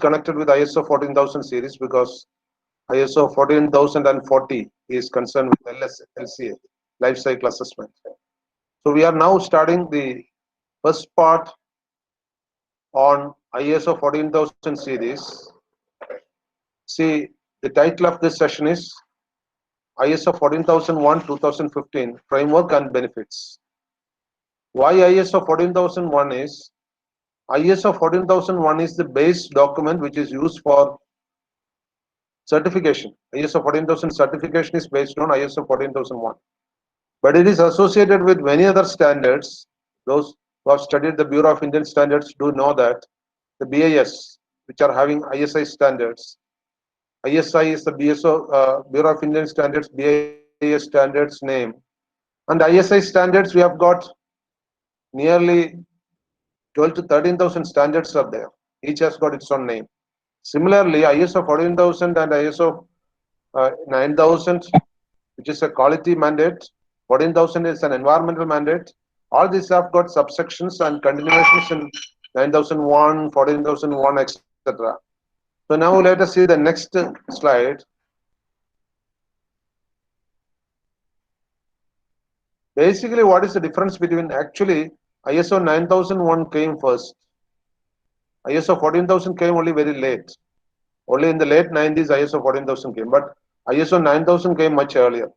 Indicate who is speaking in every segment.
Speaker 1: connected with ISO 14000 series because ISO 14040 is concerned with LCA, life cycle assessment. So we are now starting the first part on ISO 14000 series. See, the title of this session is ISO 14001 2015 Framework and Benefits. Why ISO 14001 is ISO 14001 is the base document which is used for certification. ISO 14000 certification is based on ISO 14001. But it is associated with many other standards. Those who have studied the Bureau of Indian Standards do know that the BIS, which are having ISI standards, ISI is the Bureau of Indian Standards, BIS standards name. And ISI standards, we have got nearly 12 to 13,000 standards are there. Each has got its own name. Similarly, ISO 14000 and ISO 9000, which is a quality mandate, 14000 is an environmental mandate. All these have got subsections and continuations in 9001, 14001, etc. So now let us see the next slide. Basically, what is the difference between actually ISO 9001 came first. ISO 14000 came only very late. Only in the late 90s ISO 14000 came, but ISO 9000 came much earlier.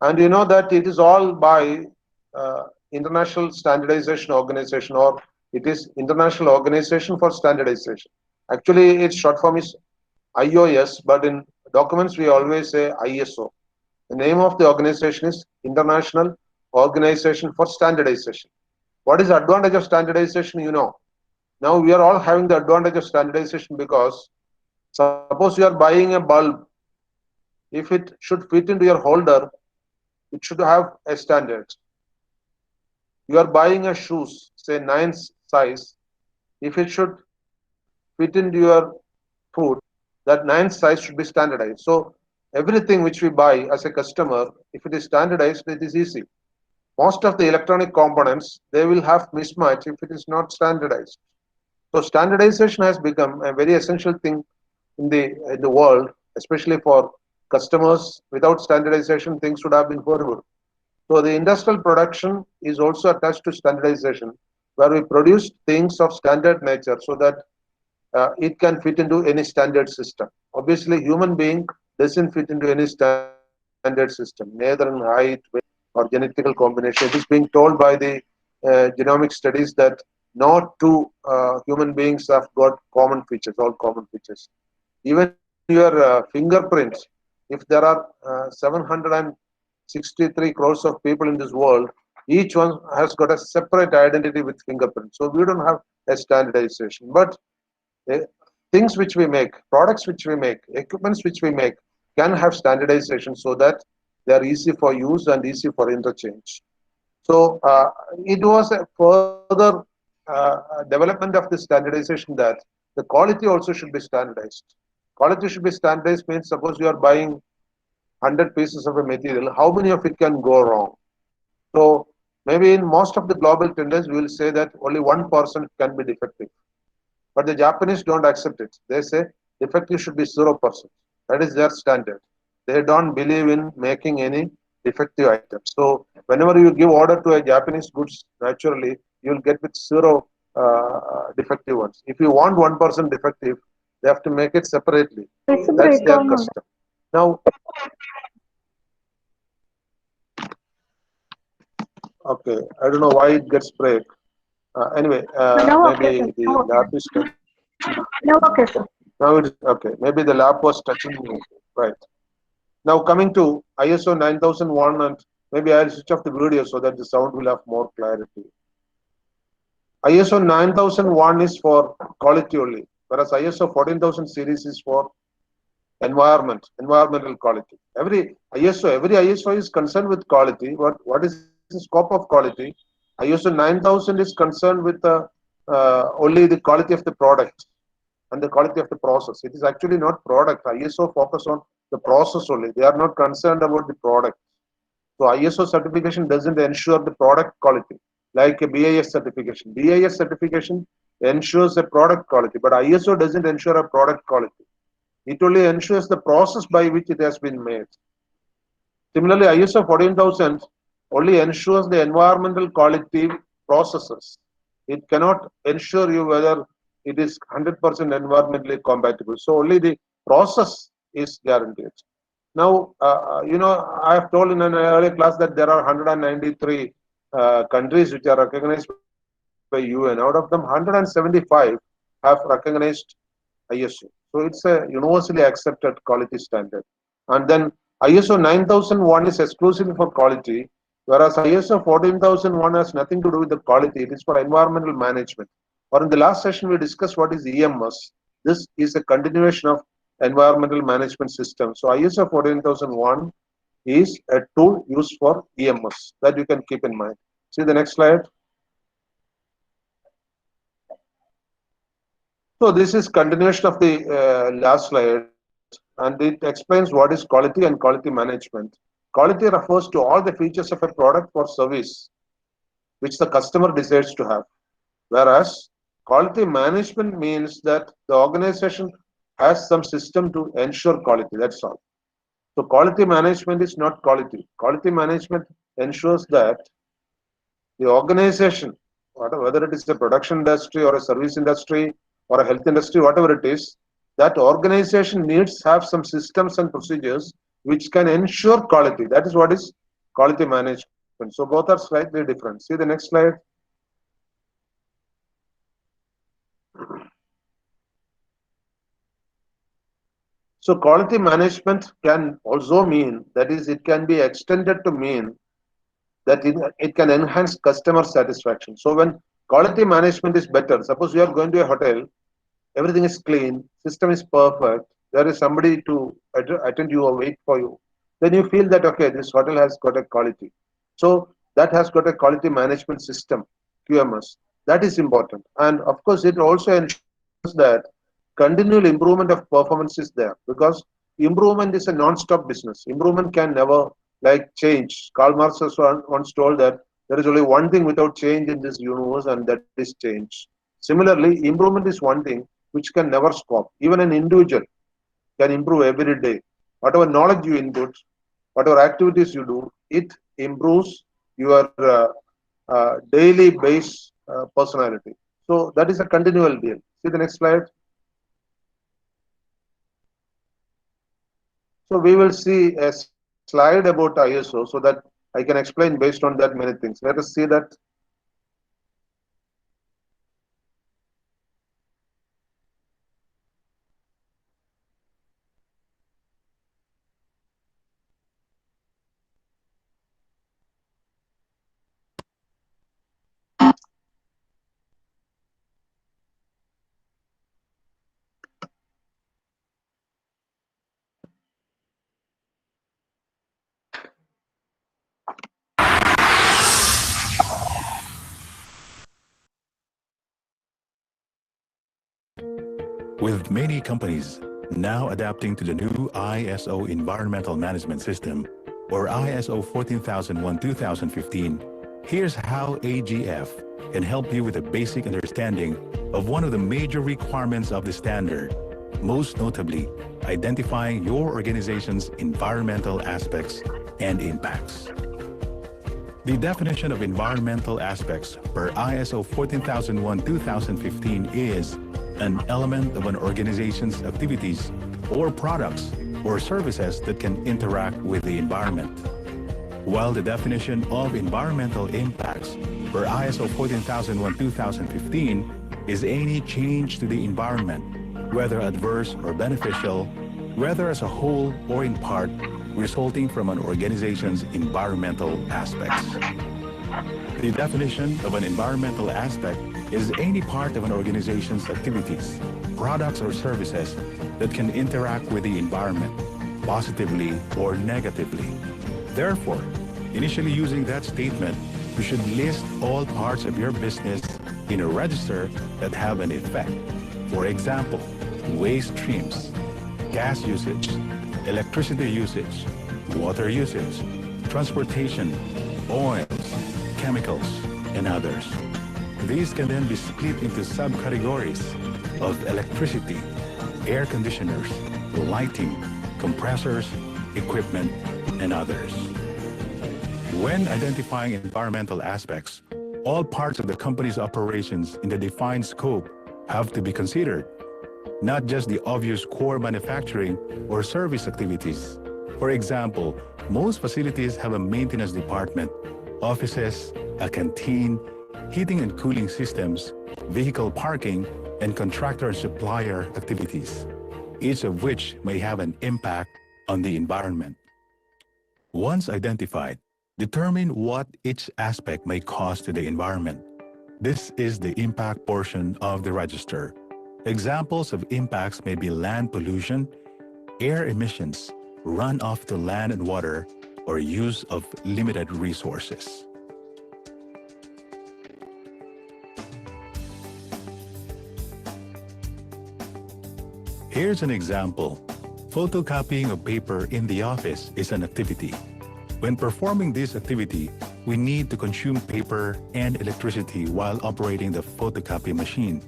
Speaker 1: And you know that it is all by International Standardization Organization, or it is International Organization for Standardization. Actually, its short form is IOS, but in documents we always say ISO. The name of the organization is International Organization for Standardization. What is the advantage of standardization? You know. Now we are all having the advantage of standardization because suppose you are buying a bulb. If it should fit into your holder, it should have a standard. You are buying a shoes, say 9 size. If it should fit into your foot, that 9 size should be standardized. So everything which we buy as a customer, if it is standardized, it is easy. Most of the electronic components, they will have mismatch if it is not standardized. So standardization has become a very essential thing in the world, especially for customers. Without standardization, things would have been horrible. So the industrial production is also attached to standardization, where we produce things of standard nature so that it can fit into any standard system. Obviously, human being doesn't fit into any standard system, neither in height, weight, or genetical combination. It is being told by the genomic studies that no two human beings have got common features, all common features. Even your fingerprints, if there are 763 crores of people in this world, each one has got a separate identity with fingerprints. So we don't have a standardization. But things which we make, products which we make, equipments which we make can have standardization so that they are easy for use and easy for interchange. So it was a further development of the standardization that the quality also should be standardized. Quality should be standardized means suppose you are buying 100 pieces of a material, how many of it can go wrong? So maybe in most of the global tenders, we will say that only 1% can be defective. But the Japanese don't accept it. They say defective should be 0%. That is their standard. They don't believe in making any defective items. So whenever you give order to a Japanese goods, naturally you will get with 0 defective ones. If you want 1% defective, they have to make it separately. That's their custom. Now, okay, I don't know why it gets break. Anyway, maybe the lab is touching.
Speaker 2: No, okay, sir.
Speaker 1: Now it is okay. Maybe the lab was touching me. Right. Now coming to ISO 9001, and maybe I'll switch off the video so that the sound will have more clarity. ISO 9001 is for quality only, whereas ISO 14000 series is for environmental quality. Every ISO is concerned with quality. What is the scope of quality? ISO 9000 is concerned with only the quality of the product and the quality of the process. It is actually not product. ISO focus on the process only. They are not concerned about the product. So ISO certification doesn't ensure the product quality like a BIS certification. BIS certification ensures a product quality, but ISO doesn't ensure a product quality. It only ensures the process by which it has been made. Similarly, ISO 14000 only ensures the environmental quality processes. It cannot ensure you whether it is 100% environmentally compatible. So only the process is guaranteed. Now, I have told in an earlier class that there are 193 countries which are recognized by UN. Out of them, 175 have recognized ISO. So it's a universally accepted quality standard. And then ISO 9001 is exclusively for quality, whereas ISO 14001 has nothing to do with the quality. It is for environmental management. Or in the last session, we discussed what is EMS. This is a continuation of environmental management system. So ISO 14001 is a tool used for EMS that you can keep in mind. See the next slide. So this is continuation of the last slide, and it explains what is quality and quality management. Quality refers to all the features of a product or service which the customer decides to have, whereas quality management means that the organization has some system to ensure quality. That's all. So quality management is not quality. Quality management ensures that the organization, whether it is a production industry or a service industry or a health industry, whatever it is, that organization needs to have some systems and procedures which can ensure quality. That is what is quality management. So both are slightly different. See the next slide. So quality management can also mean, that is, it can be extended to mean that it can enhance customer satisfaction. So when quality management is better, suppose you are going to a hotel, everything is clean, system is perfect, there is somebody to attend you or wait for you, then you feel that, okay, this hotel has got a quality. So that has got a quality management system, QMS. That is important. And of course, it also ensures that continual improvement of performance is there, because improvement is a non-stop business. Improvement can never change. Karl Marx has once told that there is only one thing without change in this universe, and that is change. Similarly, improvement is one thing which can never stop. Even an individual can improve every day. Whatever knowledge you input, whatever activities you do, it improves your daily base personality. So that is a continual deal. See the next slide. So we will see a slide about ISO so that I can explain based on that many things. Let us see that.
Speaker 3: With many companies now adapting to the new ISO Environmental Management System, or ISO 14001-2015, here's how AGF can help you with a basic understanding of one of the major requirements of the standard, most notably identifying your organization's environmental aspects and impacts. The definition of environmental aspects per ISO 14001-2015 is an element of an organization's activities or products or services that can interact with the environment. While the definition of environmental impacts per ISO 14001-2015 is any change to the environment, whether adverse or beneficial, whether as a whole or in part, resulting from an organization's environmental aspects. The definition of an environmental aspect is any part of an organization's activities, products, or services that can interact with the environment, positively or negatively. Therefore, initially using that statement, you should list all parts of your business in a register that have an effect. For example, waste streams, gas usage, electricity usage, water usage, transportation, oils, chemicals, and others. These can then be split into subcategories of electricity, air conditioners, lighting, compressors, equipment, and others. When identifying environmental aspects, all parts of the company's operations in the defined scope have to be considered, not just the obvious core manufacturing or service activities. For example, most facilities have a maintenance department, offices, a canteen, heating and cooling systems, vehicle parking, and contractor and supplier activities, each of which may have an impact on the environment. Once identified, determine what each aspect may cause to the environment. This is the impact portion of the register. Examples of impacts may be land pollution, air emissions, runoff to land and water, or use of limited resources. Here's an example. Photocopying of paper in the office is an activity. When performing this activity, we need to consume paper and electricity while operating the photocopy machine.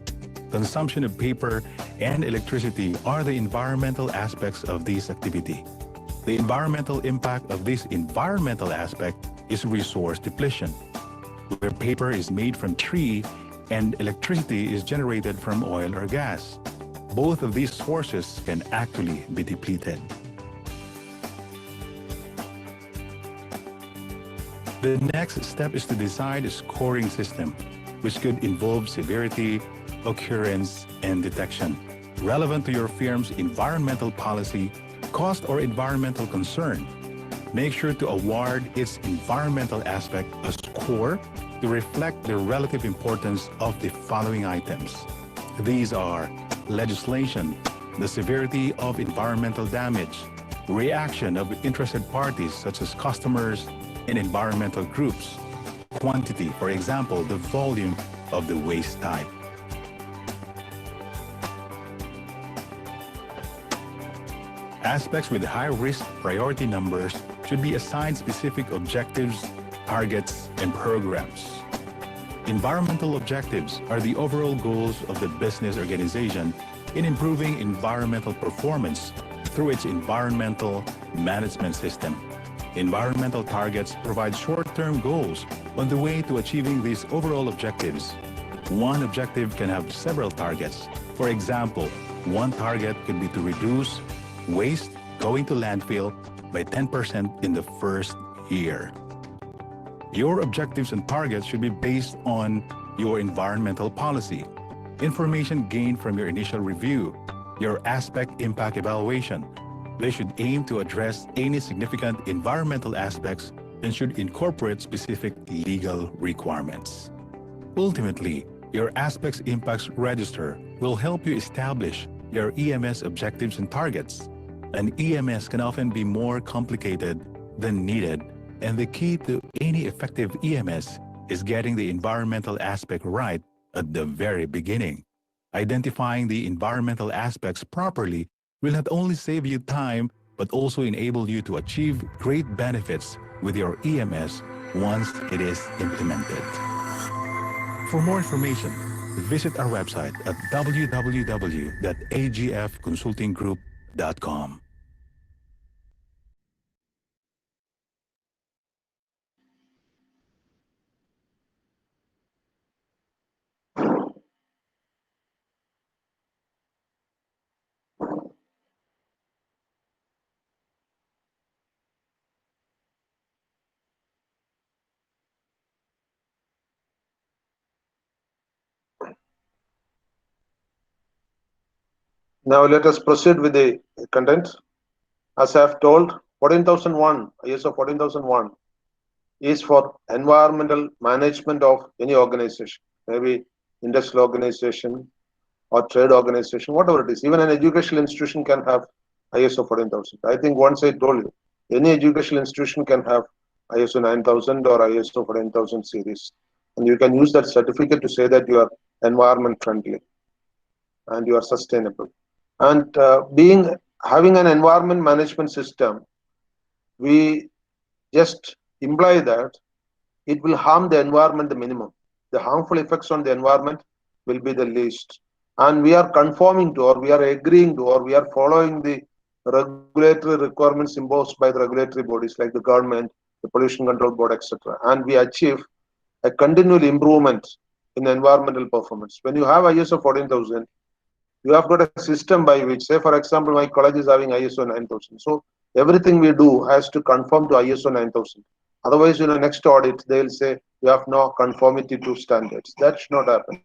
Speaker 3: Consumption of paper and electricity are the environmental aspects of this activity. The environmental impact of this environmental aspect is resource depletion, where paper is made from tree and electricity is generated from oil or gas. Both of these sources can actually be depleted. The next step is to design a scoring system, which could involve severity, occurrence, and detection, relevant to your firm's environmental policy, cost, or environmental concern. Make sure to award its environmental aspect a score to reflect the relative importance of the following items. These are legislation, the severity of environmental damage, reaction of interested parties such as customers and environmental groups, quantity, for example, the volume of the waste type. Aspects with high-risk priority numbers should be assigned specific objectives, targets, and programs. Environmental objectives are the overall goals of the business organization in improving environmental performance through its environmental management system. Environmental targets provide short-term goals on the way to achieving these overall objectives. One objective can have several targets. For example, one target could be to reduce waste going to landfill by 10% in the first year. Your objectives and targets should be based on your environmental policy, information gained from your initial review, your aspect impact evaluation. They should aim to address any significant environmental aspects and should incorporate specific legal requirements. Ultimately, your aspects impacts register will help you establish your EMS objectives and targets. An EMS can often be more complicated than needed, and the key to any effective EMS is getting the environmental aspect right at the very beginning. Identifying the environmental aspects properly will not only save you time, but also enable you to achieve great benefits with your EMS once it is implemented. For more information, visit our website at www.agfconsultinggroup.com.
Speaker 1: Now let us proceed with the content. As I have told, 14001, ISO 14001 is for environmental management of any organization, maybe industrial organization or trade organization, whatever it is. Even an educational institution can have ISO 14000. I think once I told you, any educational institution can have ISO 9000 or ISO 14000 series. And you can use that certificate to say that you are environment friendly and you are sustainable. And having an environment management system, we just imply that it will harm the environment the minimum. the harmful effects on the environment will be the least. And we are conforming to, or we are agreeing to, or we are following the regulatory requirements imposed by the regulatory bodies like the government, the Pollution Control Board, etc. And we achieve a continual improvement in environmental performance. When you have ISO 14000, you have got a system by which, say for example, my college is having ISO 9000. So everything we do has to conform to ISO 9000. Otherwise, next audit, they'll say you have no conformity to standards. That should not happen.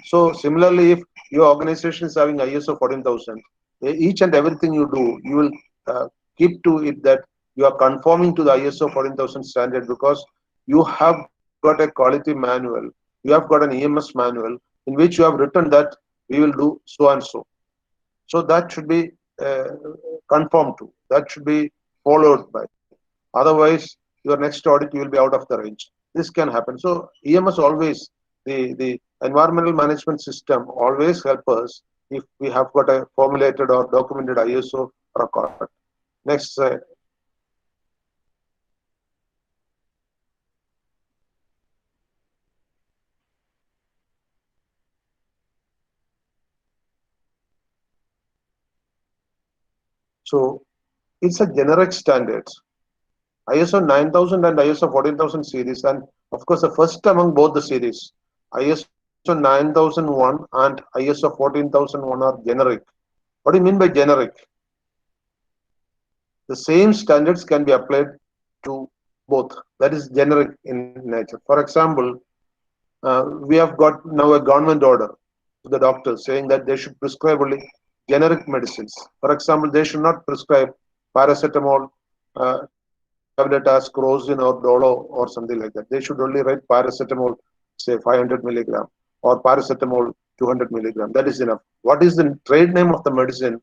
Speaker 1: So similarly, if your organization is having ISO 14000, each and everything you do, you will keep to it that you are conforming to the ISO 14000 standard, because you have got a quality manual, you have got an EMS manual in which you have written that we will do so and so. So that should be conformed to, that should be followed by. Otherwise, your next audit, you will be out of the range. This can happen. So EMS always, the environmental management system always help us if we have got a formulated or documented ISO record. Next slide. So it's a generic standard. ISO 9000 and ISO 14000 series, and of course the first among both the series, ISO 9001 and ISO 14001 are generic. What do you mean by generic? The same standards can be applied to both. That is generic in nature. For example, we have got now a government order to the doctors saying that they should prescribe only generic medicines. For example, they should not prescribe paracetamol tablet as Crozin or Dolo or something like that. They should only write paracetamol, say 500 milligram, or paracetamol 200 milligram. That is enough. What is the trade name of the medicine?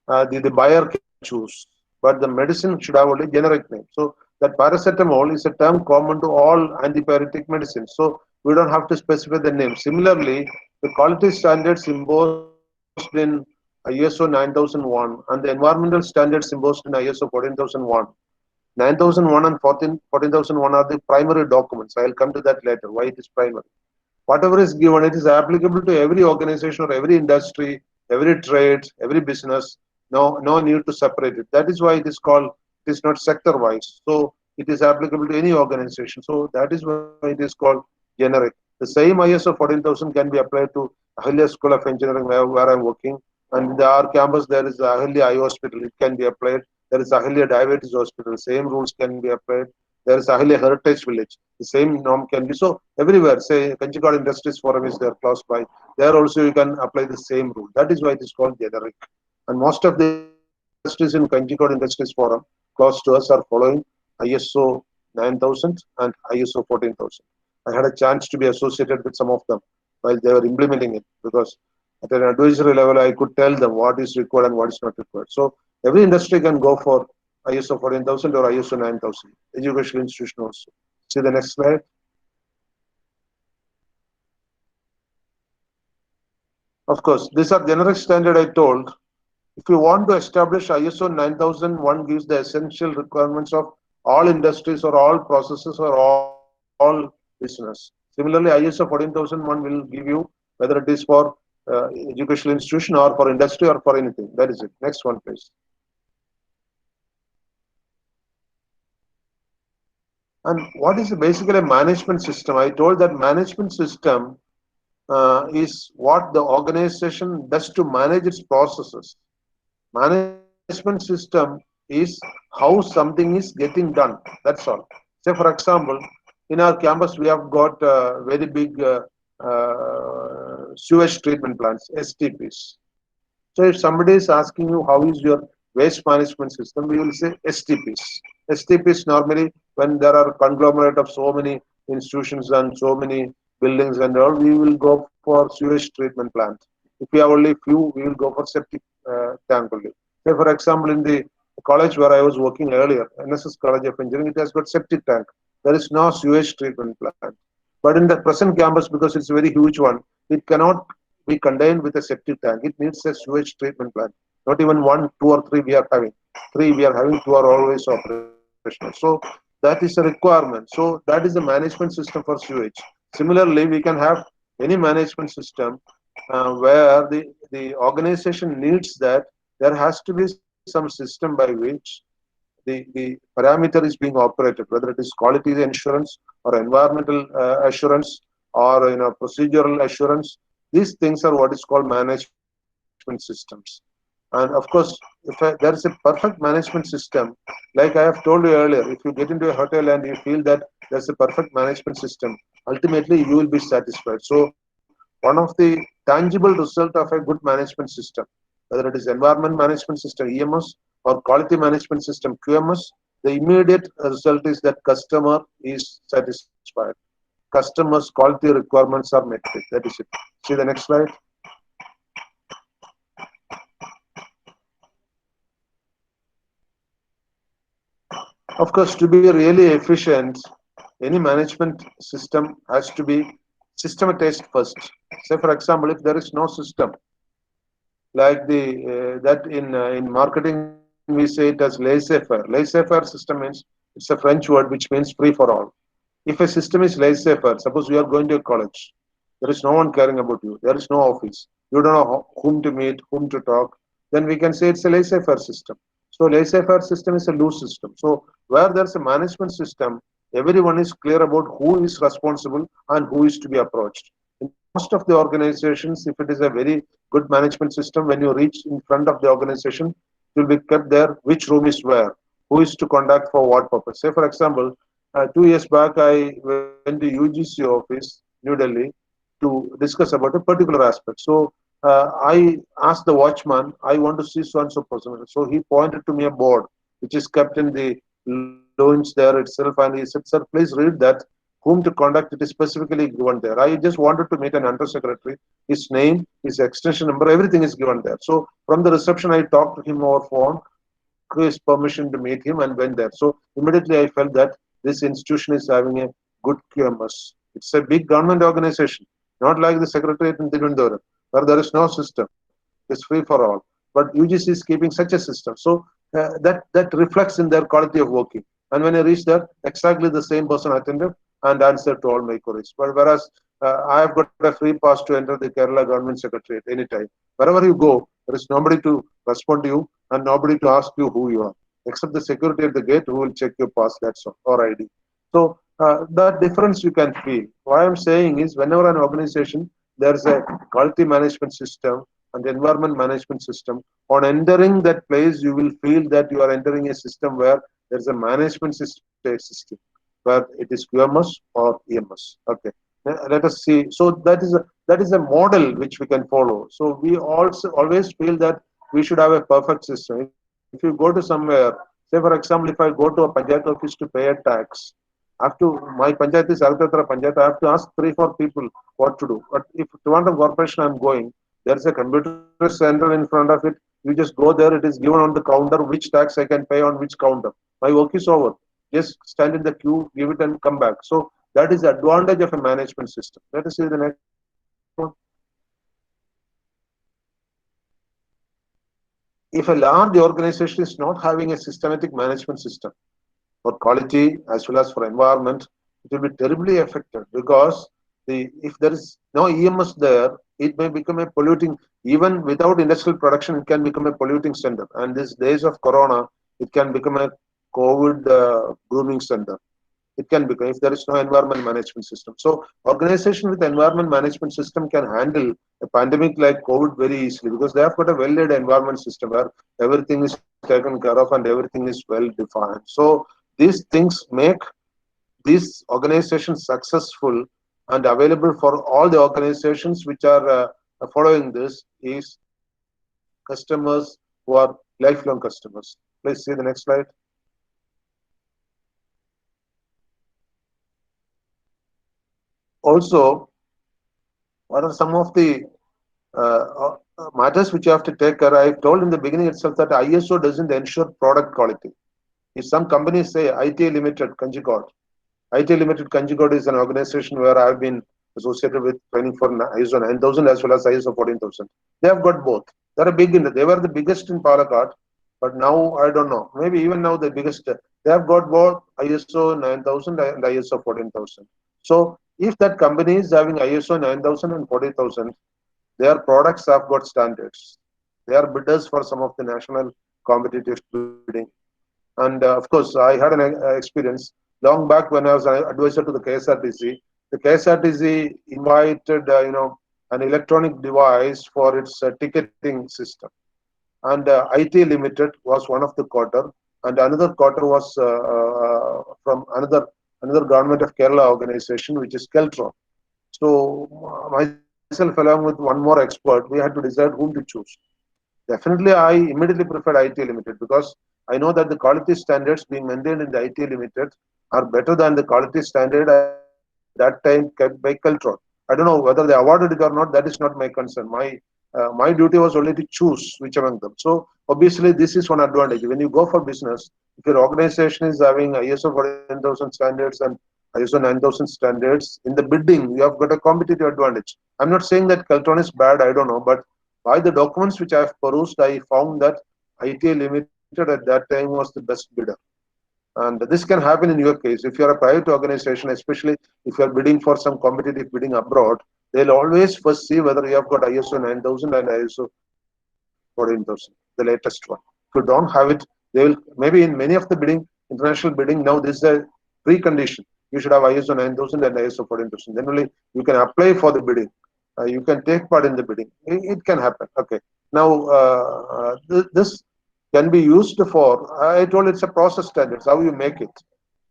Speaker 1: The buyer can choose, but the medicine should have only generic name. So that paracetamol is a term common to all antipyretic medicines. So we don't have to specify the name. Similarly, the quality standards imposed in ISO 9001 and the environmental standards imposed in ISO 14001. 9001 and 14001 are the primary documents. I'll come to that later, why it is primary. Whatever is given, it is applicable to every organization or every industry, every trade, every business. No need to separate it. That is why it is called, it is not sector wise. So it is applicable to any organization. So that is why it is called generic. The same ISO 14000 can be applied to Ahilya School of Engineering where I'm working. And in our campus, there is Ahilya Eye Hospital. It can be applied. There is Ahilya Diabetes Hospital. Same rules can be applied. There is Ahilya Heritage Village. The same norm can be. So everywhere, say Kanchikad Industries Forum is there close by. There also you can apply the same rule. That is why it is called generic. And most of the industries in Kanchikad Industries Forum close to us are following ISO 9000 and ISO 14000. I had a chance to be associated with some of them while they were implementing it, because at an advisory level, I could tell them what is required and what is not required. So every industry can go for ISO 14000 or ISO 9000. Educational institution also. See the next slide. Of course, these are generic standard I told. If you want to establish ISO 9001 gives the essential requirements of all industries or all processes or all business. Similarly, ISO 14001 will give you whether it is for educational institution or for industry or for anything. That is it. Next one, please. And what is basically a management system? I told that management system is what the organization does to manage its processes. Management system is how something is getting done. That's all. Say, for example, in our campus, we have got very big sewage treatment plants, STPs. So if somebody is asking you how is your waste management system, we will say STPs. STPs normally when there are conglomerate of so many institutions and so many buildings and all, we will go for sewage treatment plant. If we have only few, we will go for septic tank only. Say for example, in the college where I was working earlier, NSS College of Engineering, it has got septic tank. There is no sewage treatment plant. But in the present campus, because it's a very huge one, it cannot be contained with a septic tank. It needs a sewage treatment plant. Not even one, two, or three we are having. Three we are having, two are always operational. So that is a requirement. So that is the management system for sewage. Similarly, we can have any management system where the organization needs that there has to be some system by which the parameter is being operated, whether it is quality assurance or environmental assurance or procedural assurance. These things are what is called management systems. And of course, there is a perfect management system, like I have told you earlier, if you get into a hotel and you feel that there's a perfect management system, ultimately you will be satisfied. So one of the tangible result of a good management system, whether it is environment management system EMS or quality management system QMS, the immediate result is that customer is satisfied. Customers' quality requirements are met with. That is it. See the next slide. Of course, to be really efficient, any management system has to be systematized first. Say, for example, if there is no system, like the that in marketing we say it as laissez-faire. Laissez-faire system means it's a French word which means free for all. If a system is laissez-faire, suppose you are going to a college, there is no one caring about you, there is no office, you don't know whom to meet, whom to talk, then we can say it's a laissez-faire system. So laissez-faire system is a loose system. So where there's a management system, everyone is clear about who is responsible and who is to be approached. In most of the organizations, if it is a very good management system, when you reach in front of the organization, it will be kept there which room is where, who is to contact for what purpose. Say, for example, 2 years back, I went to UGC office, New Delhi, to discuss about a particular aspect. So I asked the watchman, I want to see so and so person. So he pointed to me a board which is kept in the lounge there itself, and he said, "Sir, please read that. Whom to contact? It is specifically given there. I just wanted to meet an undersecretary. His name, his extension number, everything is given there. So from the reception, I talked to him over phone, took his permission to meet him, and went there. So immediately I felt that this institution is having a good QMS. It's a big government organization, not like the Secretariat in Tirunelveli, where there is no system. It's free for all. But UGC is keeping such a system. So that reflects in their quality of working. And when I reached there, exactly the same person attended and answered to all my queries. But whereas I have got a free pass to enter the Kerala Government Secretariat anytime. Wherever you go, there is nobody to respond to you and nobody to ask you who you are, except the security at the gate who will check your pass, that's all, or ID. So that difference you can feel. What I'm saying is, whenever an organization, there's a quality management system and environment management system, on entering that place, you will feel that you are entering a system where there's a management system, where it is QMS or EMS. Okay. Let us see. So that is a model which we can follow. So we also always feel that we should have a perfect system. If you go to somewhere, say for example, if I go to a panchayat office to pay a tax, I have to, my panchayat is Alcatra panchayat, I have to ask 3-4 people what to do. But if Trivandrum Corporation I'm going, there's a computer center in front of it. You just go there, it is given on the counter which tax I can pay on which counter. My work is over. Just stand in the queue, give it and come back. So that is the advantage of a management system. Let us see the next one. If a large organization is not having a systematic management system for quality as well as for environment, it will be terribly affected, because if there is no EMS there, it may become a polluting, even without industrial production, it can become a polluting center. And these days of Corona, it can become a COVID grooming center. It can become, if there is no environment management system. So organization with environment management system can handle a pandemic like COVID very easily, because they have got a well-laid environment system where everything is taken care of and everything is well defined. So these things make these organizations successful, and available for all the organizations which are following this is customers who are lifelong customers. Please see the next slide. Also, what are some of the matters which you have to take care? I told in the beginning itself that ISO doesn't ensure product quality. If some companies say IT Limited Kanjikot, IT Limited Kanjikot is an organization where I've been associated with training for ISO 9000 as well as ISO 14000. They have got both. They're big in it. They were the biggest in Palakkad, but now I don't know. Maybe even now the biggest. They have got both ISO 9000 and ISO 14000. So If that company is having ISO 9000 and 40,000, their products have got standards. They are bidders for some of the national competitive bidding. And of course, I had an experience long back when I was an advisor to the KSRTC. The KSRTC invited, an electronic device for its ticketing system. And IT Limited was one of the quarter, and another quarter was from another government of Kerala organization, which is Keltron. So myself, along with one more expert, we had to decide whom to choose. Definitely, I immediately preferred IT Limited because I know that the quality standards being maintained in the IT Limited are better than the quality standard at that time kept by Keltron. I don't know whether they awarded it or not. That is not my concern. My duty was only to choose which among them. So obviously, this is one advantage. When you go for business, if your organization is having ISO 14000 standards and ISO 9000 standards, in the bidding, you have got a competitive advantage. I'm not saying that Keltron is bad. I don't know, but by the documents which I have perused, I found that ITA Limited at that time was the best bidder. And this can happen in your case. If you are a private organization, especially if you are bidding for some competitive bidding abroad, they'll always first see whether you have got ISO 9000 and ISO 14000, the latest one. If you don't have it, they will maybe in many of the bidding, international bidding, now this is a precondition. You should have ISO 9000 and ISO 14000. Then only you can apply for the bidding. You can take part in the bidding. It can happen. Okay. Now, this can be used for, I told it's a process standards, how you make it.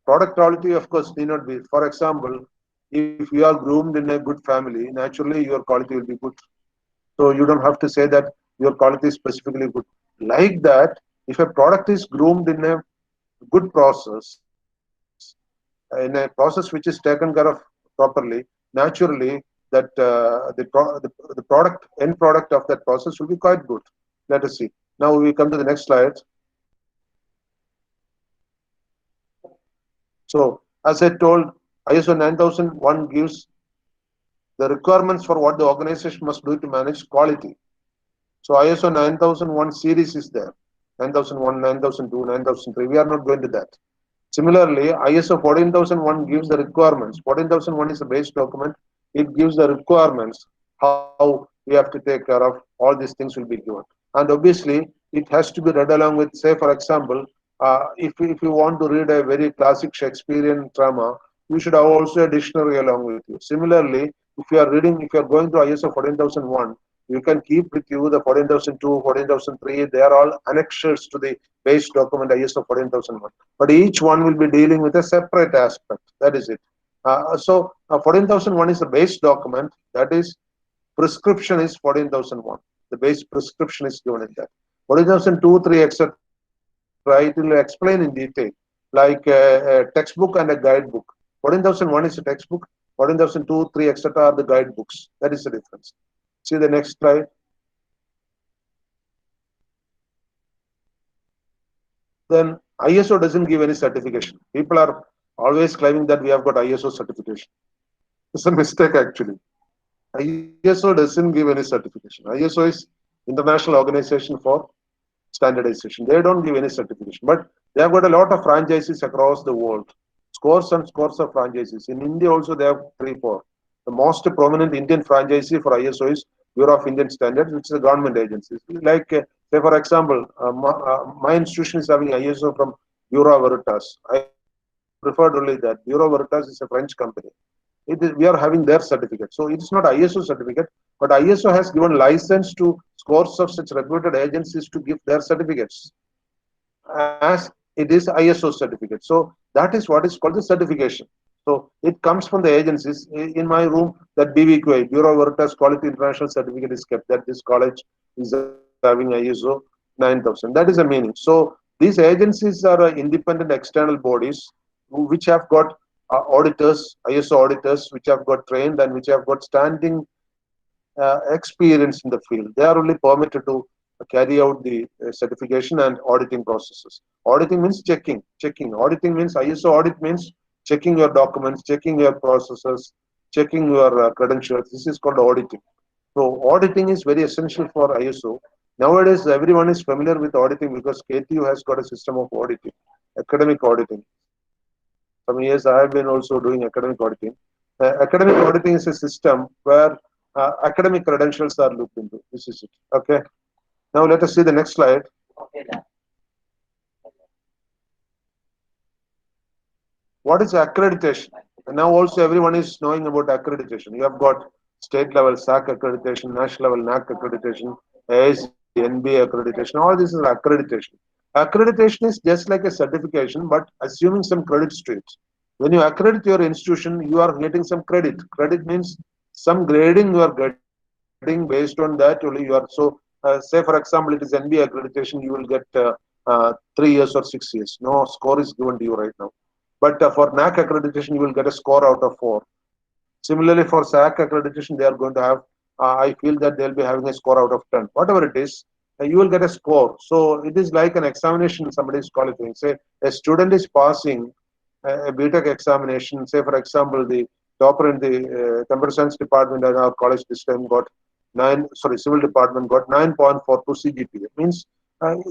Speaker 1: Product quality, of course, need not be. For example, if you are groomed in a good family, naturally your quality will be good. So you don't have to say that your quality is specifically good. Like that, if a product is groomed in a good process, in a process which is taken care of properly, naturally that the product end product of that process will be quite good. Let us see. Now we come to the next slide. So as I told, ISO 9001 gives the requirements for what the organization must do to manage quality. So ISO 9001 series is there. 9001, 9002, 9003. We are not going to that. Similarly, ISO 14001 gives the requirements. 14001 is a base document. It gives the requirements how we have to take care of all these things will be given. And obviously, it has to be read along with, say, for example, if you want to read a very classic Shakespearean drama, you should have also a dictionary along with you. Similarly, if you are going to ISO 14001, you can keep with you the 14002, 14003. They are all annexures to the base document ISO 14001. But each one will be dealing with a separate aspect. That is it. 14001 is the base document. That is, prescription is 14001. The base prescription is given in that. 14002, 3, etc. It will explain in detail, like a textbook and a guidebook. 14001 is a textbook. 14002, 3, etc. are the guidebooks. That is the difference. See the next slide. Then ISO doesn't give any certification. People are always claiming that we have got ISO certification. It's a mistake actually. ISO doesn't give any certification. ISO is international organization for standardization. They don't give any certification, but they have got a lot of franchises across the world. Scores and scores of franchises. In India also they have 3, 4. The most prominent Indian franchisee for ISO is Bureau of Indian Standards, which is a government agency. Like, say for example, my institution is having ISO from Bureau Veritas. I preferred only that. Bureau Veritas is a French company. We are having their certificate. So it is not ISO certificate, but ISO has given license to scores of such reputed agencies to give their certificates, as it is ISO certificate. So that is what is called the certification. So it comes from the agencies. In my room, that BVQI, Bureau Veritas Quality International Certificate is kept, that this college is having ISO 9000. That is the meaning. So these agencies are independent external bodies which have got auditors, ISO auditors, which have got trained and which have got standing experience in the field. They are only permitted to carry out the certification and auditing processes. Auditing means checking. Auditing means ISO audit means checking your documents, checking your processes, checking your credentials. This is called auditing. So auditing is very essential for ISO. Nowadays, everyone is familiar with auditing because KTU has got a system of auditing, academic auditing. Some years I have been also doing academic auditing. Academic auditing is a system where academic credentials are looked into. This is it. Okay. Now let us see the next slide. What is accreditation? And now also everyone is knowing about accreditation. You have got state level SAC accreditation, national level NAC accreditation, AIC, NBA accreditation. All this is accreditation. Accreditation is just like a certification, but assuming some credits to it. When you accredit your institution, you are getting some credit. Credit means some grading you are getting based on that only you are. So, say for example, it is NBA accreditation, you will get 3 years or 6 years. No score is given to you right now. But for NAC accreditation, you will get a score out of 4. Similarly, for SAC accreditation, they are going to have, I feel that they'll be having a score out of 10. Whatever it is, you will get a score. So it is like an examination somebody is qualifying. Say a student is passing a BTech examination. Say, for example, the topper in the computer science department in our college this time got civil department got 9.42 CGPA. Means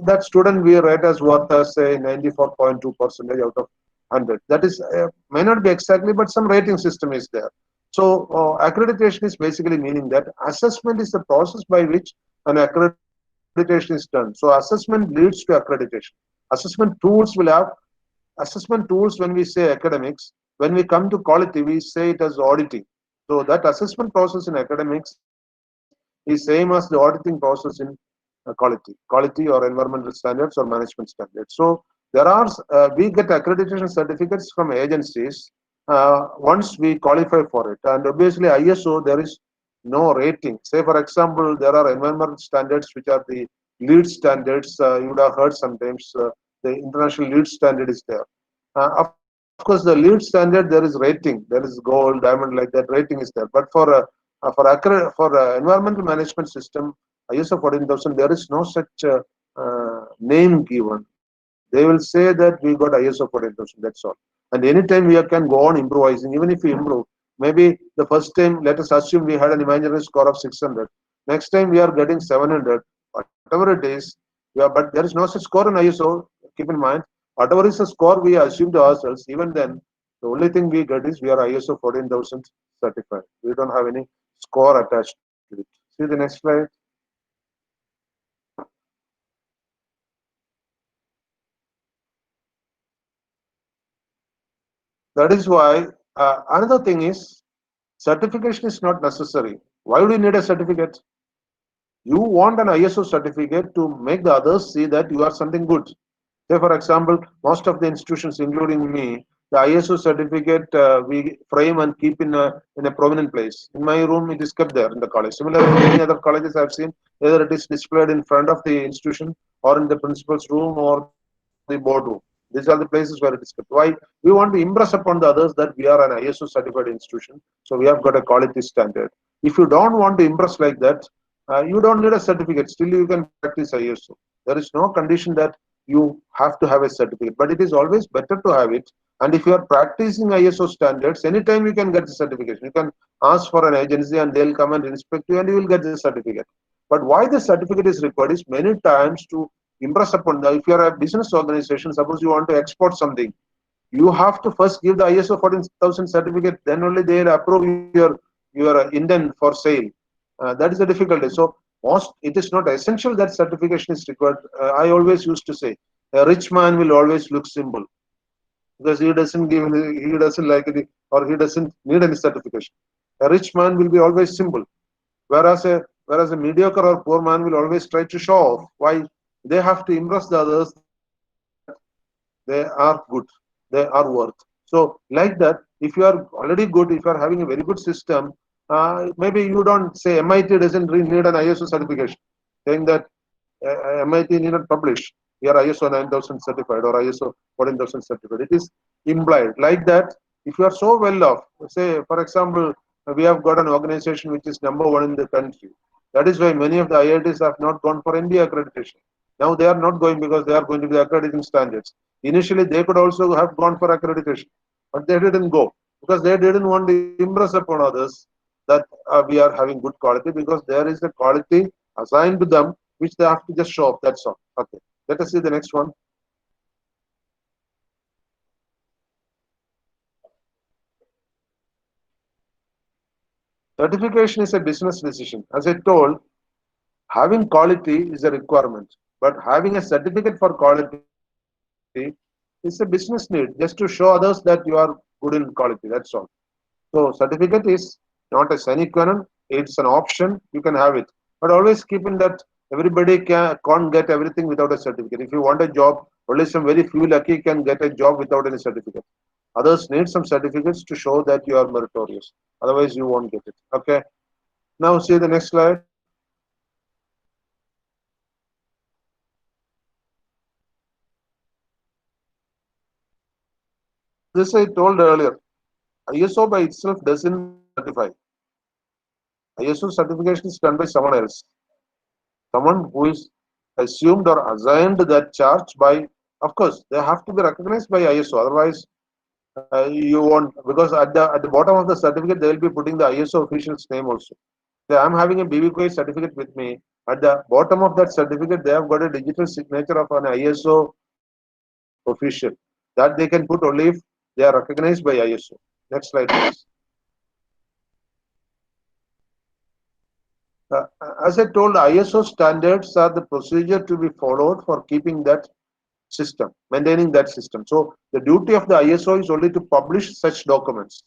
Speaker 1: that student we rate as worth as say 94.2% out of 100. That is may not be exactly, but some rating system is there. So accreditation is basically meaning that assessment is the process by which an accreditation is done. So assessment leads to accreditation. Assessment tools will have assessment tools when we say academics. When we come to quality, we say it as auditing. So that assessment process in academics is same as the auditing process in quality or environmental standards or management standards. So there are we get accreditation certificates from agencies once we qualify for it, and obviously ISO there is no rating. Say for example, there are environmental standards which are the lead standards. You would have heard sometimes the international lead standard is there. Of course, the lead standard there is rating. There is gold, diamond, like that. Rating is there. But for environmental management system, ISO 14000, there is no such name given. They will say that we got ISO 14000. That's all. And anytime we can go on improvising, even if we improve. Maybe the first time, let us assume we had an imaginary score of 600. Next time we are getting 700. Whatever it is, but there is no such score in ISO. Keep in mind, whatever is the score we assume to ourselves, even then, the only thing we get is we are ISO 14000 certified. We don't have any score attached to it. See the next slide. That is why another thing is certification is not necessary. Why do you need a certificate? You want an ISO certificate to make the others see that you are something good. Say, for example, most of the institutions, including me, the ISO certificate we frame and keep in a prominent place. In my room, it is kept there in the college. Similarly, in many other colleges I've seen, either it is displayed in front of the institution or in the principal's room or the boardroom. These are the places where it is kept. Why? We want to impress upon the others that we are an ISO certified institution, so we have got a quality standard. If you don't want to impress like that, you don't need a certificate. Still, you can practice ISO. There is no condition that you have to have a certificate, but it is always better to have it. And if you are practicing ISO standards, anytime you can get the certification. You can ask for an agency and they'll come and inspect you and you will get the certificate. But why the certificate is required is many times to impress upon the, if you are a business organization, suppose you want to export something, you have to first give the ISO 14000 certificate, then only they'll approve your intent for sale. That is the difficulty. So it is not essential that certification is required. I always used to say, a rich man will always look simple because he doesn't like it or he doesn't need any certification. A rich man will be always simple, whereas a mediocre or poor man will always try to show off. Why? They have to impress the others that they are good, they are worth. So like that, if you are already good, if you are having a very good system, maybe you don't say MIT doesn't need an ISO certification, saying that MIT need not publish. We are ISO 9000 certified or ISO 14000 certified. It is implied like that. If you are so well off, say for example, we have got an organization which is number one in the country. That is why many of the IITs have not gone for NBA accreditation. Now they are not going because they are going to be accrediting standards. Initially, they could also have gone for accreditation, but they didn't go because they didn't want to impress upon others that we are having good quality because there is a quality assigned to them which they have to just show up. That's all. Okay. Let us see the next one. Certification is a business decision. As I told, having quality is a requirement, but having a certificate for quality is a business need, just to show others that you are good in quality. That's all. So certificate is not a sine qua non, it's an option, you can have it. But always keep in that everybody can't get everything without a certificate. If you want a job, only some very few lucky can get a job without any certificate. Others need some certificates to show that you are meritorious. Otherwise, you won't get it. Okay. Now see the next slide. This I told earlier. ISO by itself doesn't certify. ISO certification is done by someone else. Someone who is assumed or assigned that charge by, of course, they have to be recognized by ISO. Otherwise, you won't, because at the bottom of the certificate they will be putting the ISO official's name also. So I'm having a BBQI certificate with me. At the bottom of that certificate, they have got a digital signature of an ISO official that they can put only if they are recognized by ISO. Next slide, please. Uh, as I told, ISO standards are the procedure to be followed for keeping that system, maintaining that system. So the duty of the ISO is only to publish such documents.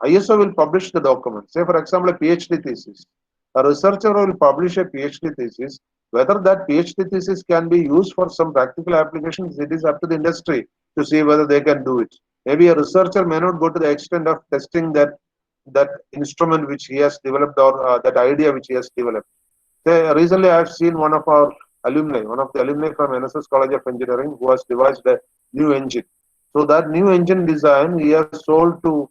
Speaker 1: ISO will publish the document. Say, for example, a PhD thesis. A researcher will publish a PhD thesis. Whether that PhD thesis can be used for some practical applications, it is up to the industry to see whether they can do it. Maybe a researcher may not go to the extent of testing that instrument which he has developed, or that idea which he has developed. Say, recently, I have seen one of our alumni, one of the alumni from NSS College of Engineering, who has devised a new engine. So that new engine design he has sold to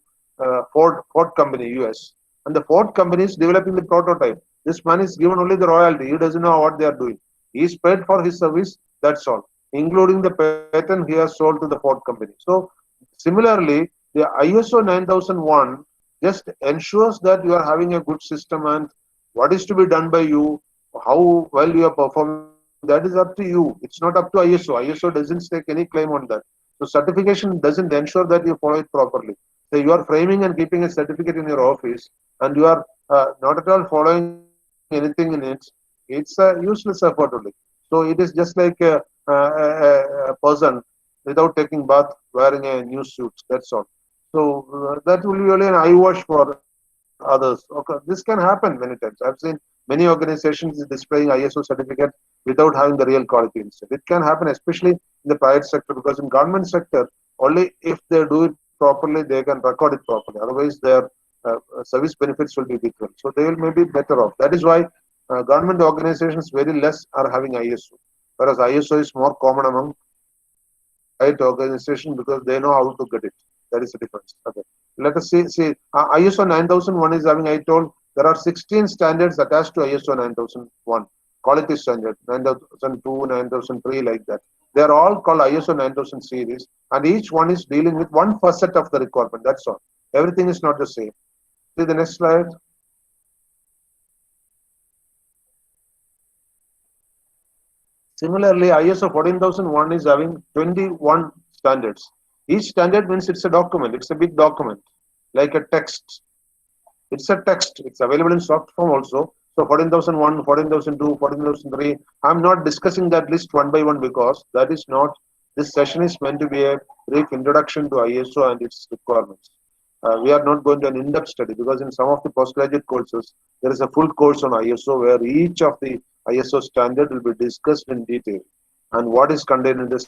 Speaker 1: Ford company, US, and the Ford company is developing the prototype. This man is given only the royalty. He doesn't know what they are doing. He is paid for his service. That's all, including the patent he has sold to the Ford company. So similarly, the ISO 9001 just ensures that you are having a good system, and what is to be done by you, how well you are performing, that is up to you. It's not up to ISO. ISO doesn't take any claim on that. So certification doesn't ensure that you follow it properly. So you are framing and keeping a certificate in your office, and you are not at all following anything in it. It's a useless effort only. So it is just like a person without taking bath wearing a new suit. That's all. So that will be only an eye wash for others. Okay, this can happen many times. I've seen many organizations displaying ISO certificate without having the real quality instead. It can happen, especially in the private sector, because in government sector, only if they do it properly, they can record it properly. Otherwise, their service benefits will be different. So they will maybe better off. That is why government organizations very less are having ISO, whereas ISO is more common among private organizations because they know how to get it. That is the difference. Okay. Let us see ISO 9001 is having, I told, there are 16 standards attached to ISO 9001. Quality standard, 9002, 9003, like that. They are all called ISO 9000 series, and each one is dealing with one facet of the requirement. That's all. Everything is not the same. See the next slide. Similarly, ISO 14001 is having 21 standards. Each standard means it's a document. It's a big document, like a text. It's a text. It's available in soft form also. So 14,001, 14,002, 14,003. I'm not discussing that list one by one because that is not. This session is meant to be a brief introduction to ISO and its requirements. We are not going to an in-depth study because in some of the postgraduate courses, there is a full course on ISO where each of the ISO standard will be discussed in detail and what is contained in the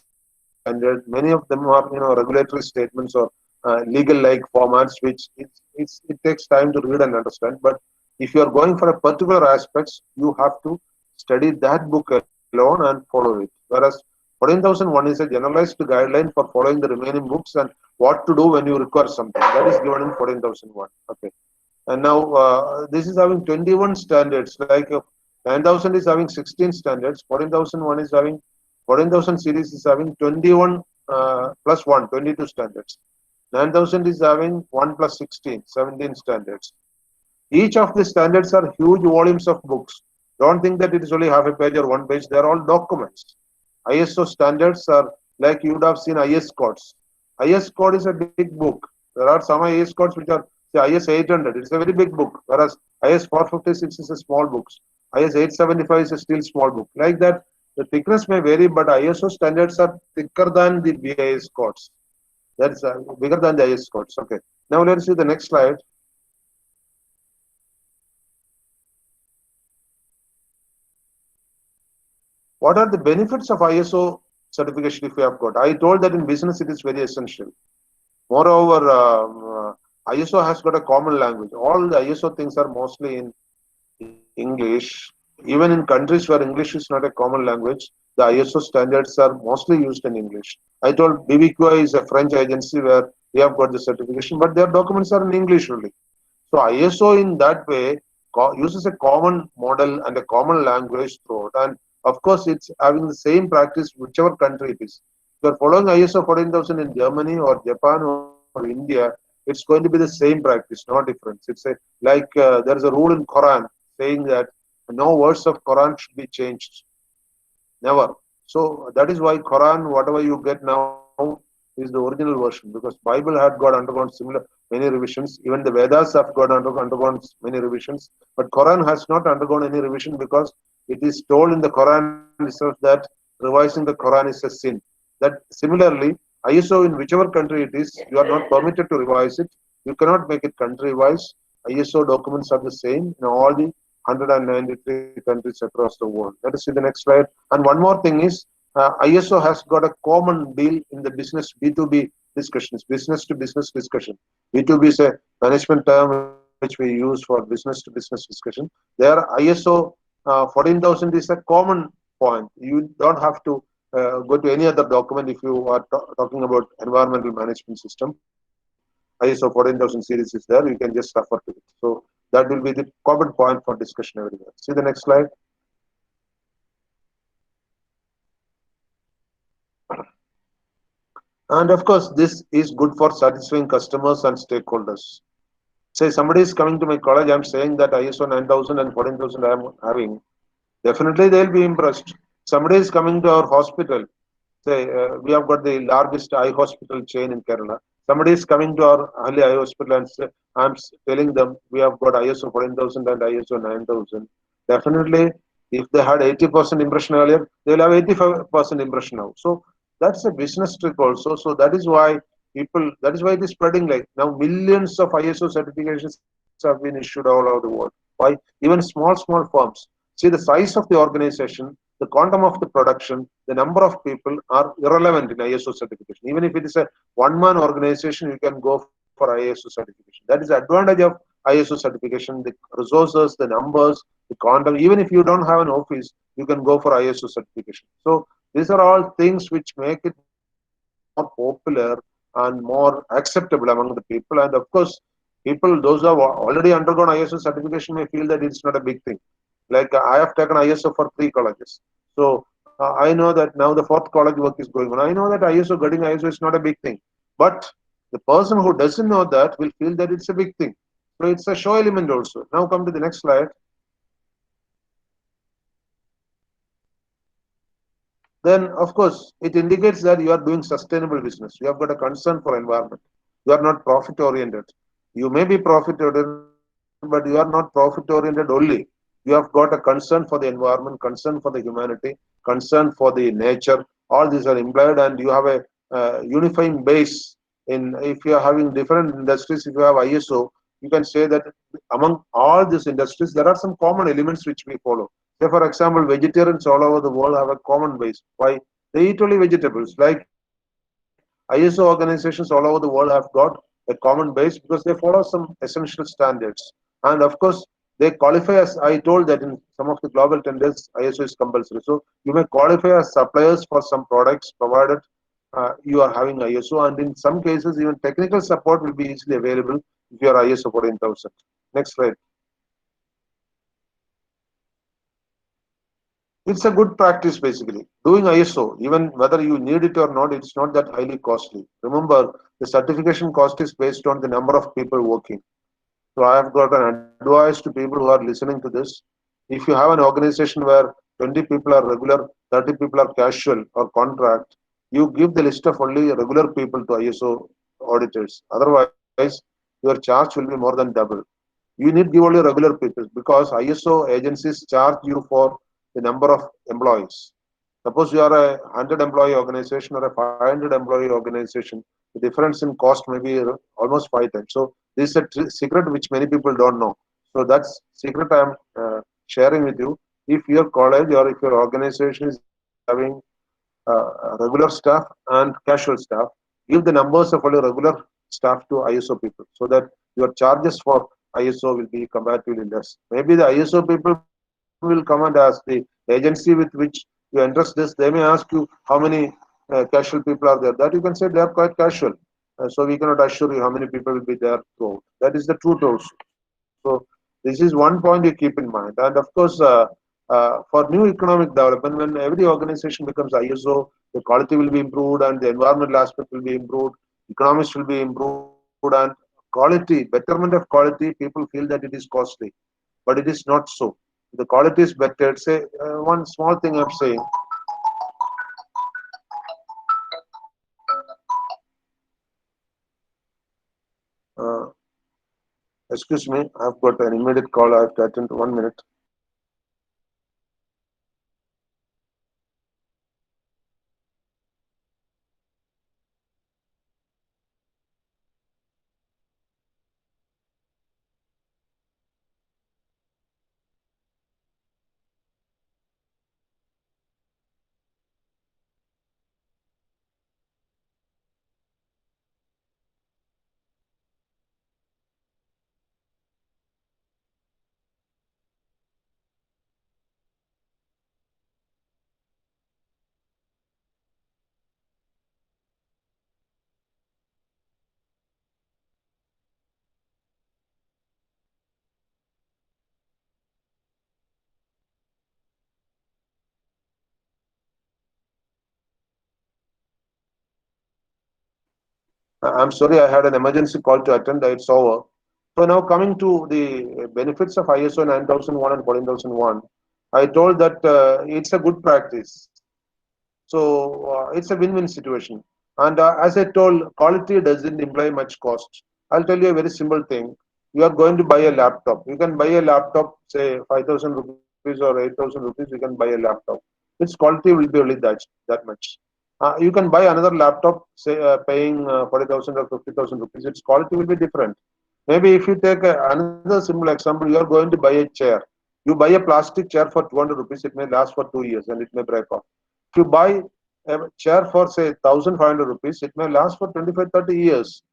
Speaker 1: standard. Many of them are, regulatory statements or legal-like formats, which it takes time to read and understand. But if you are going for a particular aspects, you have to study that book alone and follow it. Whereas 14,001 is a generalized guideline for following the remaining books and what to do when you require something. That is given in 14,001. Okay. And now this is having 21 standards. Like 9,000 is having 16 standards. 14,001 is having 14,000 series is having 21 plus 1, 22 standards. 9,000 is having 1 plus 16, 17 standards. Each of the standards are huge volumes of books. Don't think that it is only half a page or one page. They are all documents. ISO standards are like you would have seen IS codes. IS code is a big book. There are some IS codes which are The IS 800, it's a very big book, whereas IS 456 is a small book. IS 875 is a still small book. Like that, the thickness may vary, but ISO standards are thicker than the BIS codes. That's bigger than the IS codes. Okay. Now let's see the next slide. What are the benefits of ISO certification if you have got? I told that in business it is very essential. Moreover, ISO has got a common language. All the ISO things are mostly in English. Even in countries where English is not a common language, the ISO standards are mostly used in English. I told BBQI is a French agency where we have got the certification, but their documents are in English only. So ISO in that way uses a common model and a common language throughout. And of course, it's having the same practice whichever country it is. If you're following ISO 14000 in Germany or Japan or India, it's going to be the same practice, no difference. It's a like there is a rule in Quran saying that no words of Quran should be changed. Never. So that is why Quran, whatever you get now, is the original version because Bible had got undergone similar many revisions. Even the Vedas have got undergone many revisions, but Quran has not undergone any revision because it is told in the Quran itself that revising the Quran is a sin. That similarly, ISO in whichever country it is, you are not permitted to revise it. You cannot make it country wise. ISO documents are the same in all the 193 countries across the world. Let us see the next slide. And one more thing is ISO has got a common deal in the business B2B discussions, business to business discussion. B2B is a management term which we use for business to business discussion. There, ISO 14000 is a common point. You don't have to go to any other document if you are talking about environmental management system. ISO 14000 series is there. You can just refer to it. So that will be the common point for discussion everywhere. See the next slide. And of course, this is good for satisfying customers and stakeholders. Say somebody is coming to my college, I'm saying that ISO 9000 and 14000 I am having. Definitely they'll be impressed. Somebody is coming to our hospital. Say we have got the largest eye hospital chain in Kerala. Somebody is coming to our early eye hospital and say, I'm telling them we have got ISO 14000 and ISO 9000. Definitely, if they had 80% impression earlier, they'll have 85% impression now. So that's a business trick also. So that is why people, that is why it is spreading like now millions of ISO certifications have been issued all over the world. Why? Even small firms. See the size of the organization, the quantum of the production, the number of people are irrelevant in ISO certification. Even if it is a one-man organization, you can go for ISO certification. That is the advantage of ISO certification, the resources, the numbers, the quantum. Even if you don't have an office, you can go for ISO certification. So these are all things which make it more popular and more acceptable among the people. And of course, people, those who have already undergone ISO certification may feel that it's not a big thing. Like I have taken ISO for 3 colleges. So I know that now the 4th college work is going on. I know that ISO, getting ISO is not a big thing. But the person who doesn't know that will feel that it's a big thing. So it's a show element also. Now come to the next slide. Then of course it indicates that you are doing sustainable business. You have got a concern for environment. You are not profit oriented. You may be profit oriented, but you are not profit oriented only. You have got a concern for the environment, concern for the humanity, concern for the nature. All these are implied, and you have a unifying base. In if you are having different industries, if you have ISO, you can say that among all these industries, there are some common elements which we follow. Say, for example, vegetarians all over the world have a common base. Why? They eat only vegetables. Like ISO organizations all over the world have got a common base because they follow some essential standards. And of course, they qualify as I told that in some of the global tenders, ISO is compulsory. So you may qualify as suppliers for some products provided you are having ISO. And in some cases, even technical support will be easily available if you are ISO 14000. Next slide. It's a good practice basically. Doing ISO, even whether you need it or not, it's not that highly costly. Remember, the certification cost is based on the number of people working. So I have got an advice to people who are listening to this. If you have an organization where 20 people are regular, 30 people are casual or contract, you give the list of only regular people to ISO auditors. Otherwise, the your charge will be more than double. You need give only regular people because ISO agencies charge you for the number of employees. Suppose you are a 100 employee organization or a 500 employee organization, the difference in cost may be almost 5 times. So this is a secret which many people don't know. So that's secret I am sharing with you. If your college or if your organization is having regular staff and casual staff, give the numbers of only regular staff to ISO people so that your charges for ISO will be comparatively less. Maybe the ISO people will come and ask the agency with which you entrust this, they may ask you how many casual people are there. That you can say they are quite casual. So we cannot assure you how many people will be there throughout. That is the truth also. So this is one point you keep in mind. And of course, for new economic development, when every organization becomes ISO, the quality will be improved and the environmental aspect will be improved, economics will be improved, and quality, betterment of quality, people feel that it is costly, but it is not so. The quality is better. Say one small thing I'm saying. Uh, Excuse me, I've got an immediate call. I have to attend. 1 minute. I'm sorry, I had an emergency call to attend. It's over. So now coming to the benefits of ISO 9001 and 14001, I told that it's a good practice. So it's a win-win situation. And as I told, quality doesn't imply much cost. I'll tell you a very simple thing. You are going to buy a laptop. You can buy a laptop, say 5,000 rupees or 8,000 rupees. You can buy a laptop. Its quality will be only that much. You can buy another laptop, say paying 40,000 or 50,000 rupees. Its quality will be different. Maybe if you take another simple example, you are going to buy a chair. You buy a plastic chair for 200 rupees. It may last for 2 years and it may break off. If you buy a chair for say 1,500 rupees, it may last for 25, 30 years.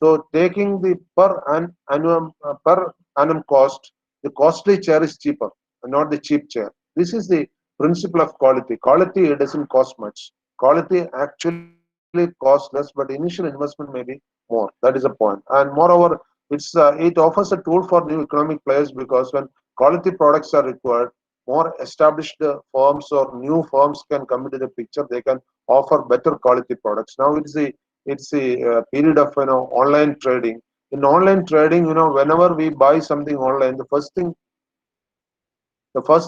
Speaker 1: So taking the per annum cost, the costly chair is cheaper and not the cheap chair. This is the principle of quality. Quality doesn't cost much. Quality actually costs less, but initial investment may be more. That is a point. And moreover, it offers a tool for new economic players because when quality products are required, more established firms or new firms can come into the picture. They can offer better quality products. Now it's a period of online trading. In online trading, whenever we buy something online, the first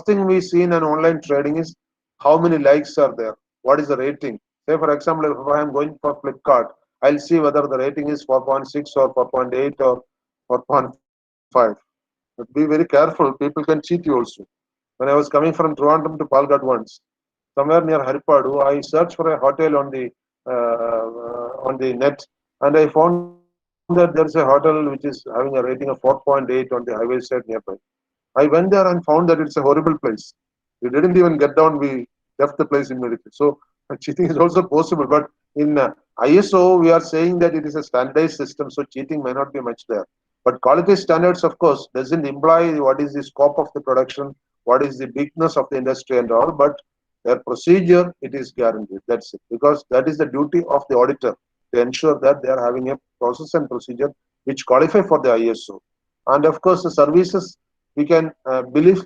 Speaker 1: thing we see in an online trading is how many likes are there, what is the rating. Say for example, if I am going for Flipkart, I'll see whether the rating is 4.6 or 4.8 or 4.5. But be very careful, people can cheat you also. When I was coming from Trivandrum to Palghat once, somewhere near Haripadu, I searched for a hotel on the net, and I found that there is a hotel which is having a rating of 4.8 on the highway side nearby. I went there and found that it's a horrible place. We didn't even get down. We left the place immediately. So cheating is also possible. But in ISO, we are saying that it is a standardized system, so cheating may not be much there. But quality standards, of course, doesn't imply what is the scope of the production, what is the bigness of the industry and all. But their procedure, it is guaranteed. That's it. Because that is the duty of the auditor to ensure that they are having a process and procedure which qualify for the ISO. And of course, the services we can believe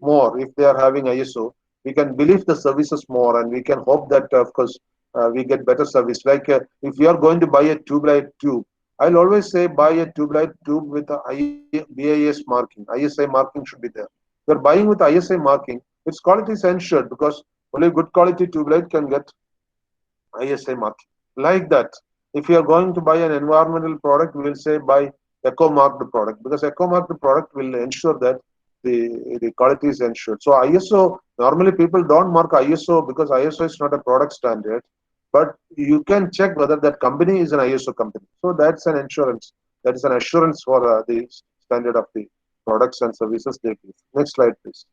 Speaker 1: more if they are having ISO. We can believe the services more, and we can hope that, of course, we get better service. Like if you are going to buy a tube light tube, I'll always say buy a tube light tube with a BIS marking. ISI marking should be there. You're buying with ISI marking, its quality is ensured because only good quality tube light can get ISI marking. Like that. If you are going to buy an environmental product, we will say buy eco-marked product, because eco-marked product will ensure that the quality is ensured. So ISO, normally people don't mark ISO because ISO is not a product standard, but you can check whether that company is an ISO company. So that's an insurance. That is an assurance for the standard of the products and services they give. Next slide, please.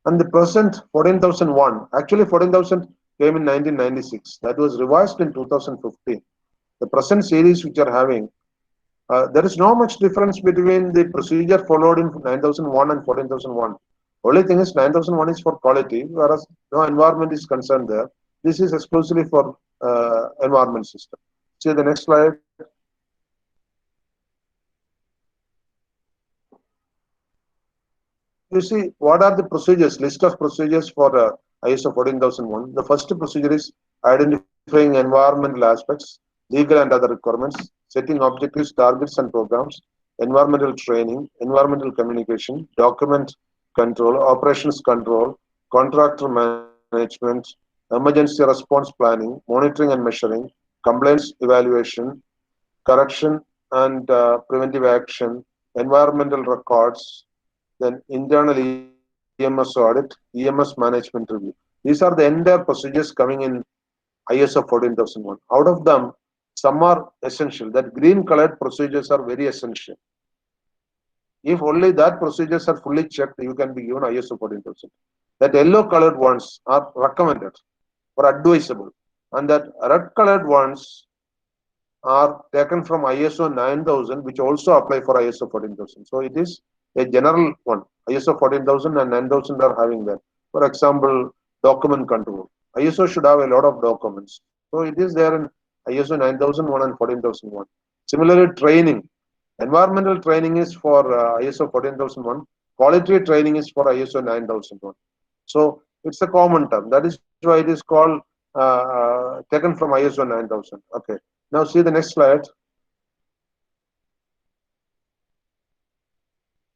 Speaker 1: And the present 14,001, actually 14,000 came in 1996. That was revised in 2015. The present series which are having, there is no much difference between the procedure followed in 9001 and 14,001. Only thing is 9001 is for quality, whereas no environment is concerned there. This is exclusively for environment system. See the next slide. You see, what are the procedures, list of procedures for ISO 14001. The first procedure is identifying environmental aspects, legal and other requirements, setting objectives, targets and programs, environmental training, environmental communication, document control, operations control, contractor management, emergency response planning, monitoring and measuring, compliance evaluation, correction and preventive action, environmental records, then internal EMS audit, EMS management review. These are the entire procedures coming in ISO 14001. Out of them, some are essential. That green colored procedures are very essential. If only that procedures are fully checked, you can be given ISO 14000. That yellow colored ones are recommended or advisable. And that red colored ones are taken from ISO 9000, which also apply for ISO 14000. So it is a general one. ISO 14000 and 9000 are having that. For example, document control. ISO should have a lot of documents. So it is there in ISO 9001 and 14001. Similarly, training. Environmental training is for ISO 14001. Quality training is for ISO 9001. So it's a common term. That is why it is called taken from ISO 9000. Okay. Now see the next slide.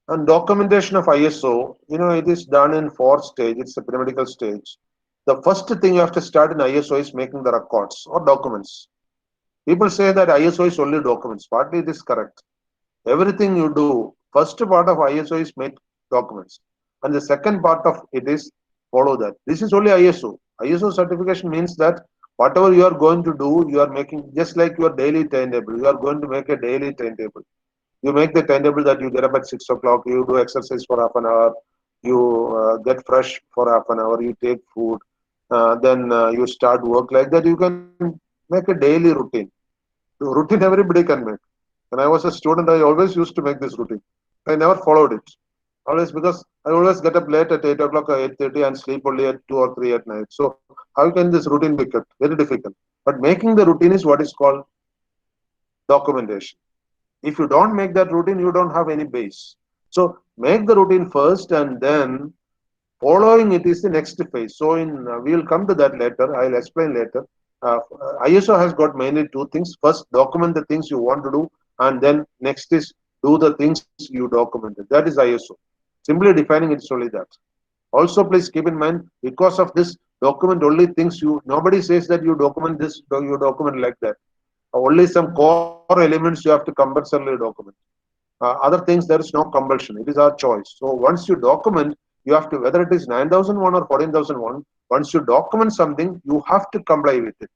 Speaker 1: And documentation of ISO, it is done in 4 stages. It's a pyramidal stage. The first thing you have to start in ISO is making the records or documents. People say that ISO is only documents. Partly it is correct. Everything you do, first part of ISO is make documents. And the second part of it is follow that. This is only ISO. ISO certification means that whatever you are going to do, you are making just like your daily timetable. You are going to make a daily timetable. You make the timetable that you get up at 6 o'clock, you do exercise for half an hour, you get fresh for half an hour, you take food, then you start work. Like that, you can make a daily routine. The routine everybody can make. When I was a student, I always used to make this routine. I never followed it. Always, because I always get up late at 8 o'clock or 8:30 and sleep only at 2 or 3 at night. So how can this routine be kept? Very difficult. But making the routine is what is called documentation. If you don't make that routine, you don't have any base. So make the routine first, and then following it is the next phase. So we will come to that later. I'll explain later. ISO has got mainly 2 things. First, document the things you want to do, and then next is do the things you documented. That is ISO. Simply defining it's only that. Also, please keep in mind, because of this, document only things nobody says that you document this, you document like that. Only some core elements you have to compulsorily document. Other things, there is no compulsion. It is our choice. So once you document, you have to, whether it is 9001 or 14001, once you document something, you have to comply with it.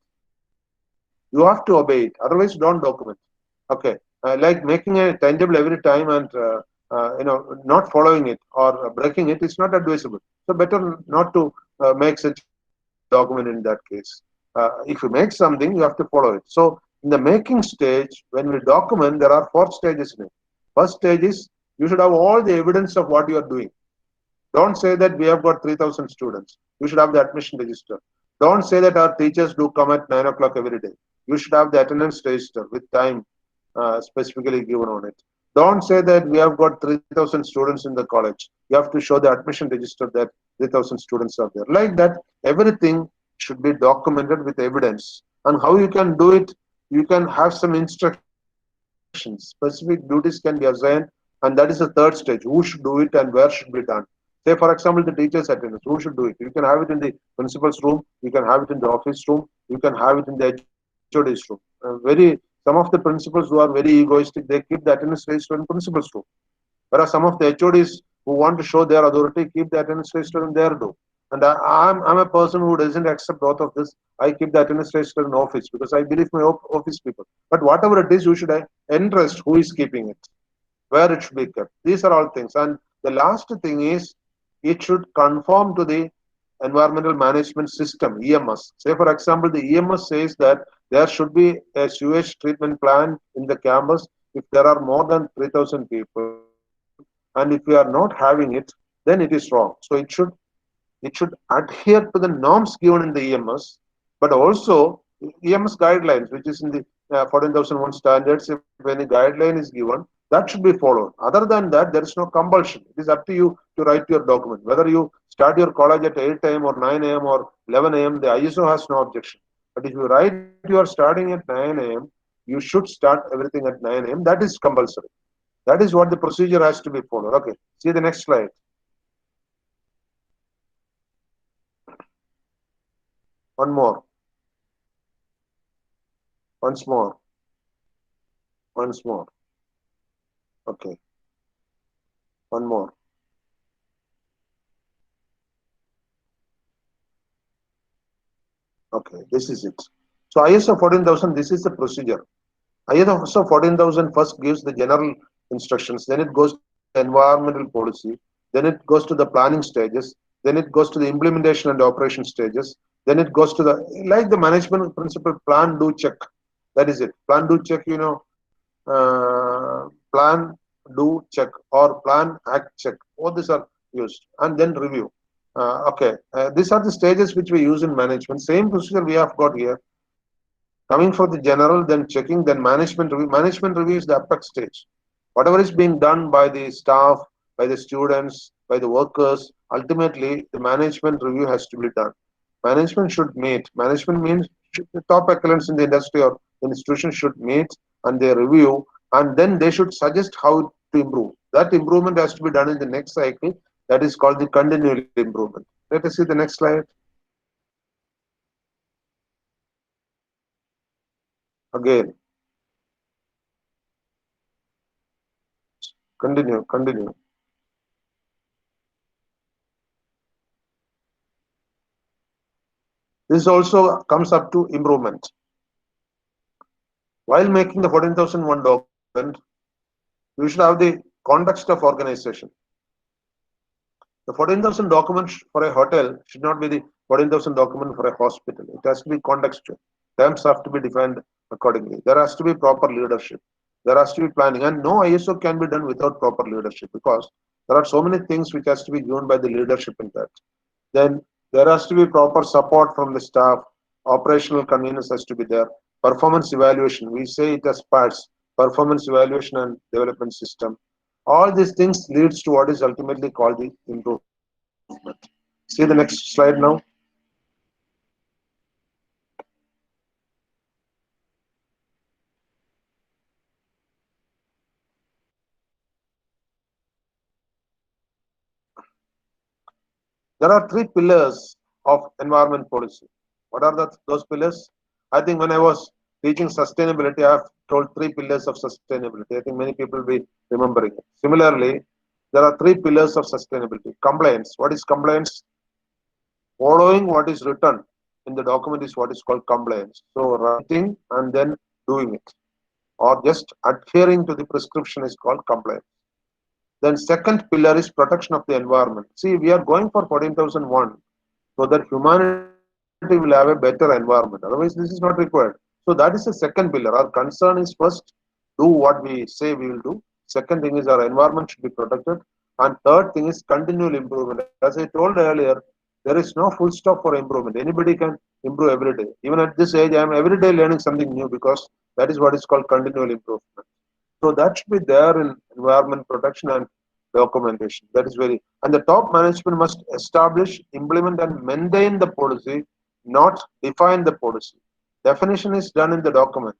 Speaker 1: You have to obey it. Otherwise, don't document. Okay. Like making a timetable every time and not following it or breaking it is not advisable. So better not to make such document in that case. If you make something, you have to follow it. So in the making stage, when we document, there are 4 stages in it. First stage is you should have all the evidence of what you are doing. Don't say that we have got 3,000 students. You should have the admission register. Don't say that our teachers do come at 9 o'clock every day. You should have the attendance register with time specifically given on it. Don't say that we have got 3,000 students in the college. You have to show the admission register that 3,000 students are there. Like that, everything should be documented with evidence. And how you can do it, you can have some instructions. Specific duties can be assigned, and that is the third stage. Who should do it and where should be done? Say, for example, the teacher's attendance. Who should do it? You can have it in the principal's room. You can have it in the office room. You can have it in the HOD's room. Some of the principals who are very egoistic, they keep the attendance register in principal's room. Whereas some of the HODs who want to show their authority keep the attendance register in their room. And I'm a person who doesn't accept both of this. I keep the attendance register in office because I believe my office people. But whatever it is, you should interest who is keeping it, where it should be kept. These are all things. And the last thing is it should conform to the environmental management system, EMS. Say, for example, the EMS says that there should be a sewage treatment plant in the campus if there are more than 3,000 people. And if we are not having it, then it is wrong. So it should adhere to the norms given in the EMS, but also EMS guidelines, which is in the 14,001 standards. If any guideline is given, that should be followed. Other than that, there is no compulsion. It is up to you to write your document. Whether you start your college at 8 a.m. or 9 a.m. or 11 a.m., the ISO has no objection. But if you write you are starting at 9 a.m., you should start everything at 9 a.m. That is compulsory. That is what the procedure has to be followed. Okay, see the next slide. One more. Once more. Once more. Okay. One more. Okay, this is it. So ISO 14,000, this is the procedure. ISO 14,000 first gives the general instructions, then it goes to the environmental policy, then it goes to the planning stages, then it goes to the implementation and operation stages, then it goes to the, like the management principle, plan, do, check. That is it. Plan, do, check, plan, do, check, or plan, act, check. All these are used. And then review. These are the stages which we use in management. Same procedure we have got here. Coming for the general, then checking, then management review. Management review is the apex stage. Whatever is being done by the staff, by the students, by the workers, ultimately the management review has to be done. Management should meet. Management means the top excellence in the industry or institution should meet and they review, and then they should suggest how to improve. That improvement has to be done in the next cycle. That is called the continual improvement. Let us see the next slide. Again. Continue. This also comes up to improvement. While making the 14,001 document, you should have the context of organization. The 14,000 document for a hotel should not be the 14,000 document for a hospital. It has to be contextual. Terms have to be defined accordingly. There has to be proper leadership. There has to be planning, and no ISO can be done without proper leadership because there are so many things which has to be given by the leadership in that. Then there has to be proper support from the staff. Operational convenience has to be there. Performance evaluation, we say it as parts. Performance evaluation and development system. All these things leads to what is ultimately called the improvement. See the next slide now. There are three pillars of environment policy. What are those pillars? I think when I was teaching sustainability, I have told three pillars of sustainability. I think many people will be remembering it. Similarly, there are three pillars of sustainability. Compliance. What is compliance? Following what is written in the document is what is called compliance. So writing and then doing it, or just adhering to the prescription is called compliance. Then second pillar is protection of the environment. See, we are going for 14,001 so that humanity will have a better environment. Otherwise, this is not required. So that is the second pillar. Our concern is first, do what we say we will do. Second thing is our environment should be protected. And third thing is continual improvement. As I told earlier, there is no full stop for improvement. Anybody can improve every day. Even at this age, I am every day learning something new because that is what is called continual improvement. So that should be there in environment protection and documentation. That is very, and the top management must establish, implement and maintain the policy, not define the policy. Definition is done in the document.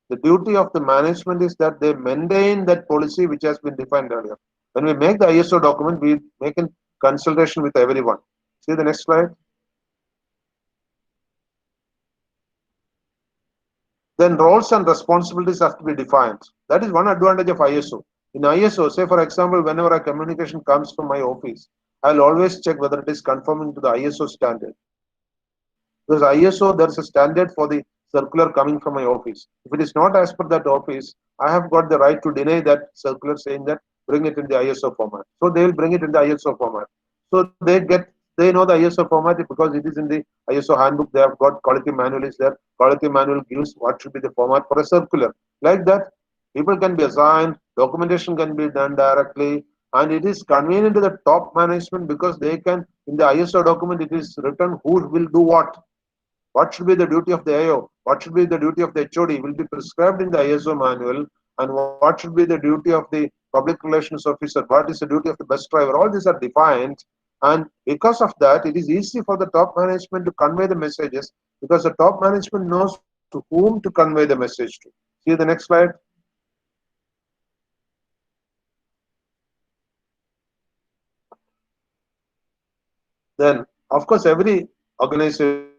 Speaker 1: The duty of the management is that they maintain that policy which has been defined earlier. When we make the ISO document, we make consultation with everyone. See the next slide. Then roles and responsibilities have to be defined. That is one advantage of ISO. In ISO, say for example, whenever a communication comes from my office, I'll always check whether it is conforming to the ISO standard. Because ISO, there's a standard for the circular coming from my office. If it is not as per that office, I have got the right to deny that circular saying that bring it in the ISO format. So they will bring it in the ISO format. So they know the ISO format because it is in the ISO handbook. They have got quality manual is there. Quality manual gives what should be the format for a circular. Like that, people can be assigned, documentation can be done directly, and it is convenient to the top management because they can, in the ISO document, it is written who will do what should be the duty of the AO, what should be the duty of the HOD will be prescribed in the ISO manual, and what should be the duty of the public relations officer, what is the duty of the bus driver, all these are defined. And because of that, it is easy for the top management to convey the messages because the top management knows to whom to convey the message to. See the next slide. Then, of course, every organization,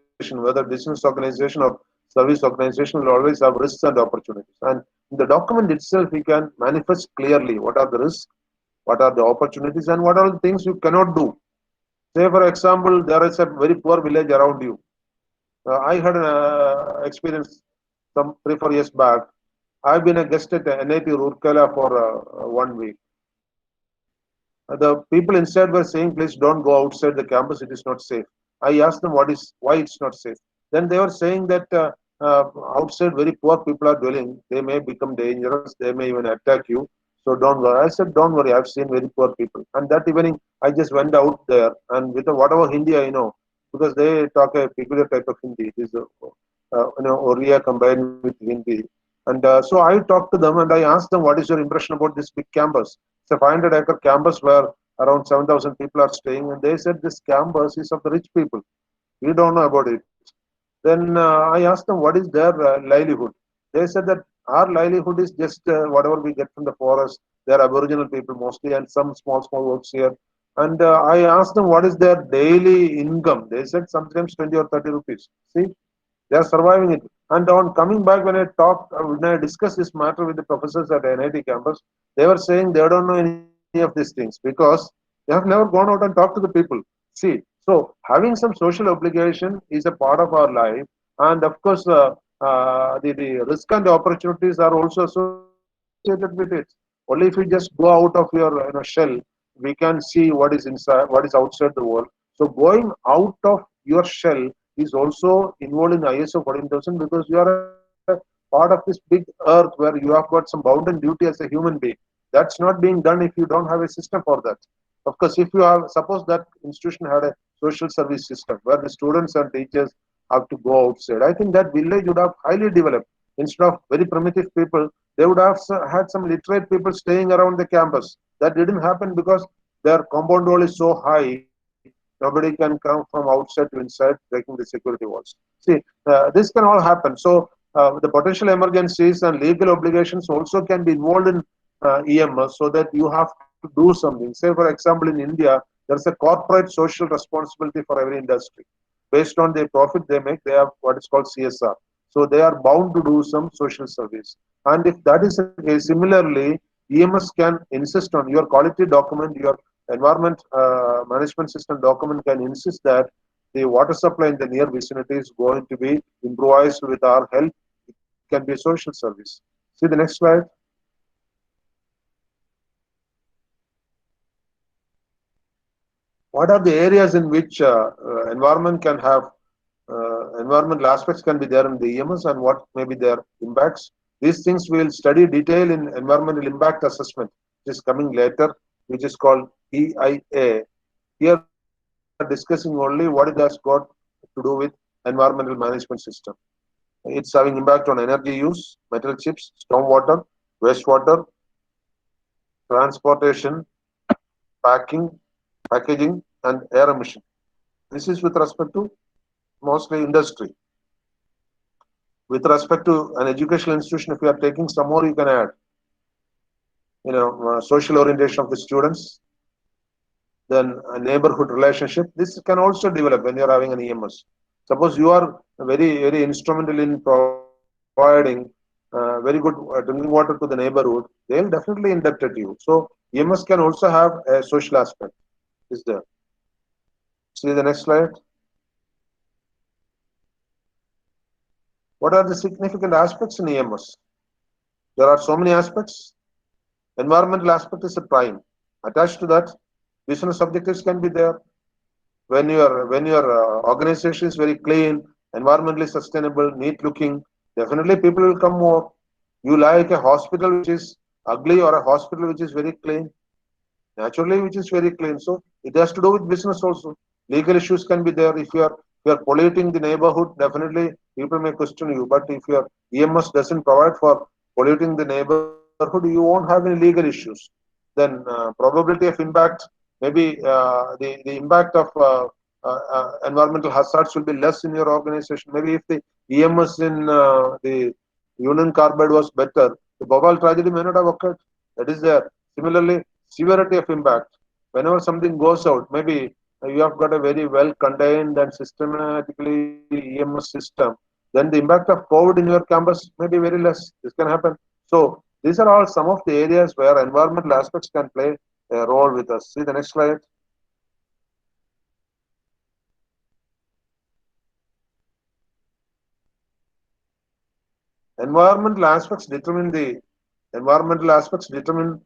Speaker 1: whether business organization or service organization, will always have risks and opportunities. And in the document itself, we can manifest clearly what are the risks, what are the opportunities, and what are the things you cannot do. Say, for example, there is a very poor village around you. I had an experience some 3 4 years back. I've been a guest at NIT Roorkela for 1 week. The people inside were saying, please don't go outside the campus, it is not safe. I asked them why it's not safe. Then they were saying that outside very poor people are dwelling, they may become dangerous, they may even attack you. So don't worry. I said, don't worry, I've seen very poor people. And that evening, I just went out there and with whatever Hindi I know, because they talk a peculiar type of Hindi. It is, Oriya combined with Hindi. And so I talked to them and I asked them, what is your impression about this big campus? It's a 500-acre campus where around 7,000 people are staying. And they said this campus is of the rich people. We don't know about it. Then I asked them, what is their livelihood? They said that our livelihood is just whatever we get from the forest. They're Aboriginal people mostly and some small works here. And I asked them, what is their daily income? They said sometimes 20 or 30 rupees. See, they are surviving it. And on coming back, when I discussed this matter with the professors at NIT campus, they were saying they don't know any of these things because they have never gone out and talked to the people. See, so having some social obligation is a part of our life, and of course, the risk and the opportunities are also associated with it. Only if you just go out of your shell, we can see what is inside, what is outside the world. So going out of your shell is also involved in ISO 14000 because you are a part of this big earth where you have got some bounden duty as a human being. That's not being done if you don't have a system for that. Of course, if you have, suppose that institution had a social service system where the students and teachers have to go outside, I think that village would have highly developed. Instead of very primitive people, they would have had some literate people staying around the campus. That didn't happen because their compound wall is so high, nobody can come from outside to inside breaking the security walls. See, this can all happen. So the potential emergencies and legal obligations also can be involved in EMS so that you have to do something. Say, for example, in India, there's a corporate social responsibility for every industry. Based on the profit they make, they have what is called CSR. So they are bound to do some social service. And if that is the case, similarly, EMS can insist on your quality document, your environment management system document can insist that the water supply in the near vicinity is going to be improvised with our help. It can be a social service. See the next slide. What are the areas in which environment can have environmental aspects can be there in the EMS and what may be their impacts? These things we will study detail in environmental impact assessment, which is coming later, which is called EIA. Here we are discussing only what it has got to do with environmental management system. It's having impact on energy use, metal chips, stormwater, wastewater, transportation, packing, packaging, and air emission. This is with respect to mostly industry. With respect to an educational institution, if you are taking some more, you can add, social orientation of the students, then a neighborhood relationship. This can also develop when you're having an EMS. Suppose you are very instrumental in providing very good drinking water to the neighborhood, they'll definitely indebted you. So EMS can also have a social aspect. Is there? See the next slide. What are the significant aspects in EMS? There are so many aspects. Environmental aspect is a prime. Attached to that, business objectives can be there. When your organization is very clean, environmentally sustainable, neat looking, definitely people will come more. You like a hospital which is ugly or a hospital which is very clean, naturally which is very clean. So it has to do with business also. Legal issues can be there. If you are polluting the neighborhood, definitely people may question you. But if your EMS doesn't provide for polluting the neighborhood, you won't have any legal issues. Then probability of impact, maybe the impact of environmental hazards will be less in your organization. Maybe if the EMS in the Union Carbide was better, the Bhopal tragedy may not have occurred. That is there. Similarly, severity of impact. Whenever something goes out, maybe you have got a very well contained and systematically EMS system, then the impact of COVID in your campus may be very less. This can happen. So these are all some of the areas where environmental aspects can play a role with us. See the next slide. Environmental aspects determine the environmental aspects determine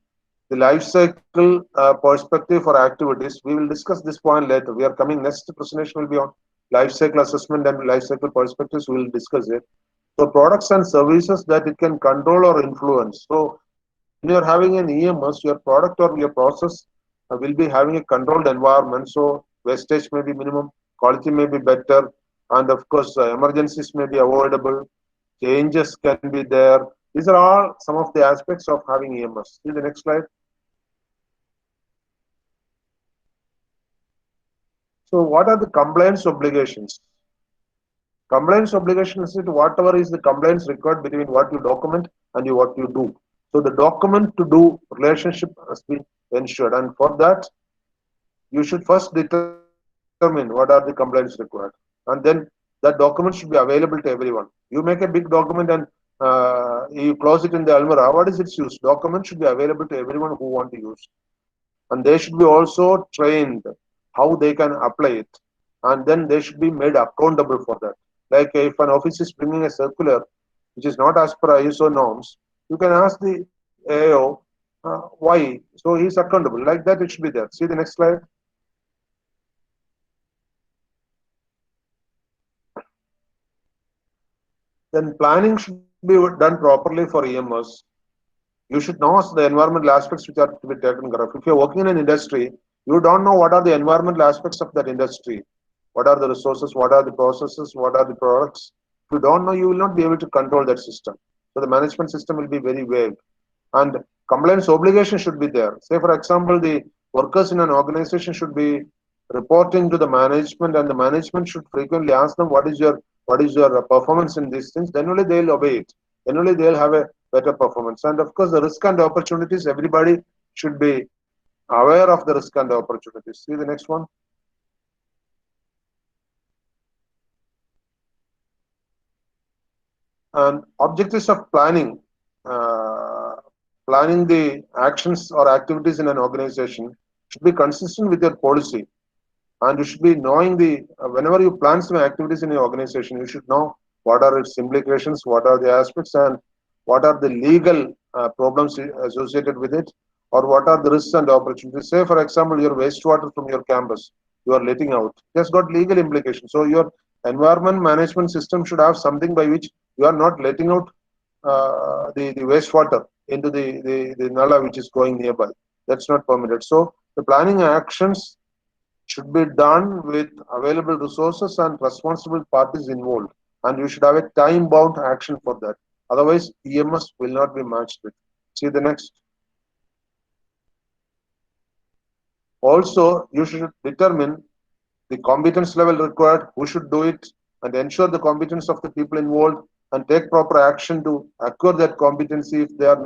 Speaker 1: the life cycle perspective for activities. We will discuss this point later. We are coming next presentation will be on life cycle assessment and life cycle perspectives. We will discuss it. So products and services that it can control or influence. So when you're having an EMS, your product or your process will be having a controlled environment. So wastage may be minimum, quality may be better, and of course emergencies may be avoidable, changes can be there. These are all some of the aspects of having EMS. See the next slide. So what are the compliance obligations? Compliance obligation is it whatever is the compliance required between what you document and what you do. So the document to do relationship has been ensured, and for that you should first determine what are the compliance required, and then that document should be available to everyone. You make a big document and you close it in the Almirah. What is its use? Document should be available to everyone who want to use, and they should be also trained how they can apply it, and then they should be made accountable for that. Like if an office is bringing a circular which is not as per ISO norms, you can ask the AO why. So he is accountable. Like that, it should be there. See the next slide. Then planning should be done properly for EMS. You should know the environmental aspects which are to be taken care of. If you're working in an industry, you don't know what are the environmental aspects of that industry. What are the resources? What are the processes? What are the products? If you don't know, you will not be able to control that system. So the management system will be very vague. And compliance obligation should be there. Say, for example, the workers in an organization should be reporting to the management, and the management should frequently ask them what is your performance in these things. Then only they'll obey it. Then only they'll have a better performance. And of course, the risk and opportunities, everybody should be aware of the risk and opportunities. See the next one. And objectives of planning. Planning the actions or activities in an organization should be consistent with your policy. And you should be knowing whenever you plan some activities in your organization, you should know what are its implications, what are the aspects, and what are the legal problems associated with it, or what are the risks and opportunities. Say, for example, your wastewater from your campus, you are letting out. It has got legal implications. So your environment management system should have something by which you are not letting out the wastewater into the nala which is going nearby. That's not permitted. So the planning actions should be done with available resources and responsible parties involved. And you should have a time-bound action for that. Otherwise, EMS will not be matched with. See the next. Also, you should determine the competence level required, who should do it, and ensure the competence of the people involved, and take proper action to acquire that competency if they are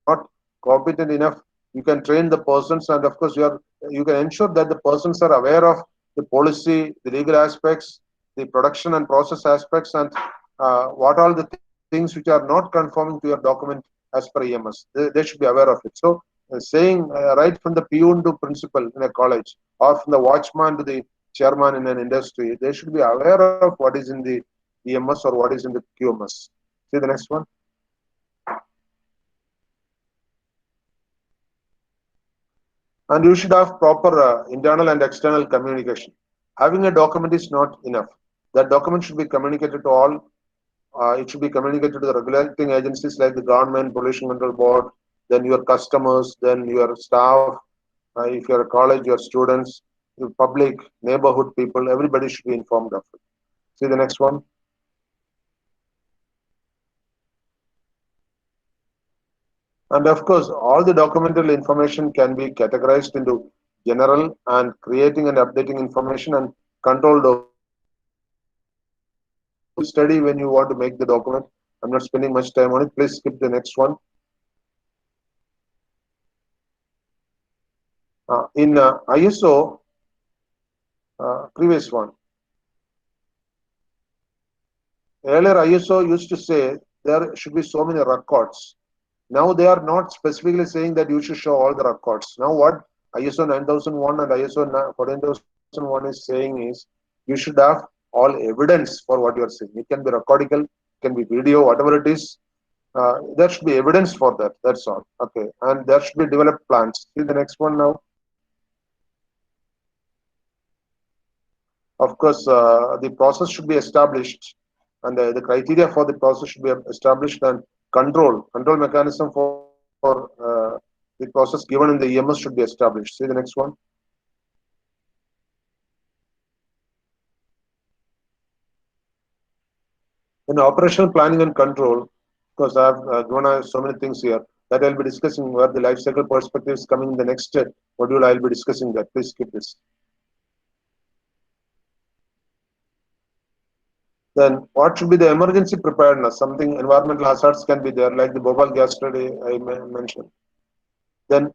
Speaker 1: not competent enough to do You can train the persons, and of course you can ensure that the persons are aware of the policy, the legal aspects, the production and process aspects, and what all the things which are not conforming to your document as per EMS. They should be aware of it. So saying right from the peon to principal in a college, or from the watchman to the chairman in an industry, they should be aware of what is in the EMS or what is in the QMS. See the next one. And you should have proper internal and external communication. Having a document is not enough. That document should be communicated to all. It should be communicated to the regulating agencies like the government, pollution control board, then your customers, then your staff. If you're a college, your students, your public, neighborhood people, everybody should be informed of it. See the next one. And of course, all the documental information can be categorized into general and creating and updating information and controlled study when you want to make the document. I'm not spending much time on it. Please skip the next one. In ISO, previous one. Earlier ISO used to say there should be so many records. Now they are not specifically saying that you should show all the records. Now what ISO 9001 and ISO 14001 is saying is you should have all evidence for what you are saying. It can be recordical, it can be video, whatever it is. There should be evidence for that. That's all. Okay, and there should be developed plans. See the next one now. Of course, the process should be established, and the criteria for the process should be established, and control mechanism for the process given in the EMS should be established. See the next one. In operational planning and control, because I have given so many things here that I'll be discussing where the life cycle perspective is coming in the next module. I'll be discussing that. Please skip this. Then what should be the emergency preparedness? Something environmental hazards can be there, like the Bhopal gas study I mentioned. Then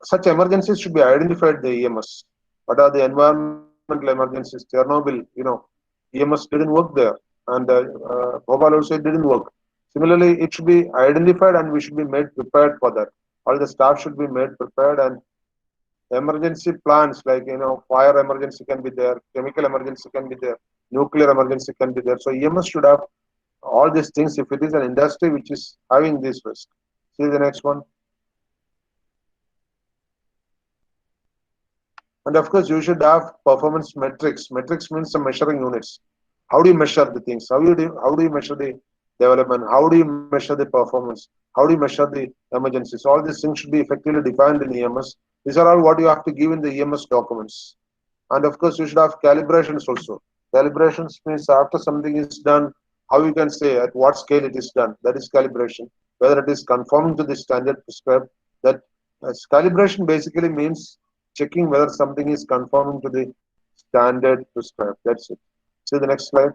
Speaker 1: such emergencies should be identified the EMS. What are the environmental emergencies? Chernobyl, EMS didn't work there, and Bhopal also didn't work. Similarly, it should be identified, and we should be made prepared for that. All the staff should be made prepared, and emergency plans like fire emergency can be there, chemical emergency can be there, nuclear emergency can be there. So EMS should have all these things if it is an industry which is having this risk. See the next one. And of course, you should have performance metrics. Metrics means some measuring units. How do you measure the things? How do you measure the development? How do you measure the performance? How do you measure the emergencies? All these things should be effectively defined in EMS. These are all what you have to give in the EMS documents. And of course, you should have calibrations also. Calibrations means after something is done, how you can say at what scale it is done. That is calibration. Whether it is conforming to the standard prescribed. That calibration basically means checking whether something is conforming to the standard prescribed. That's it. See the next slide.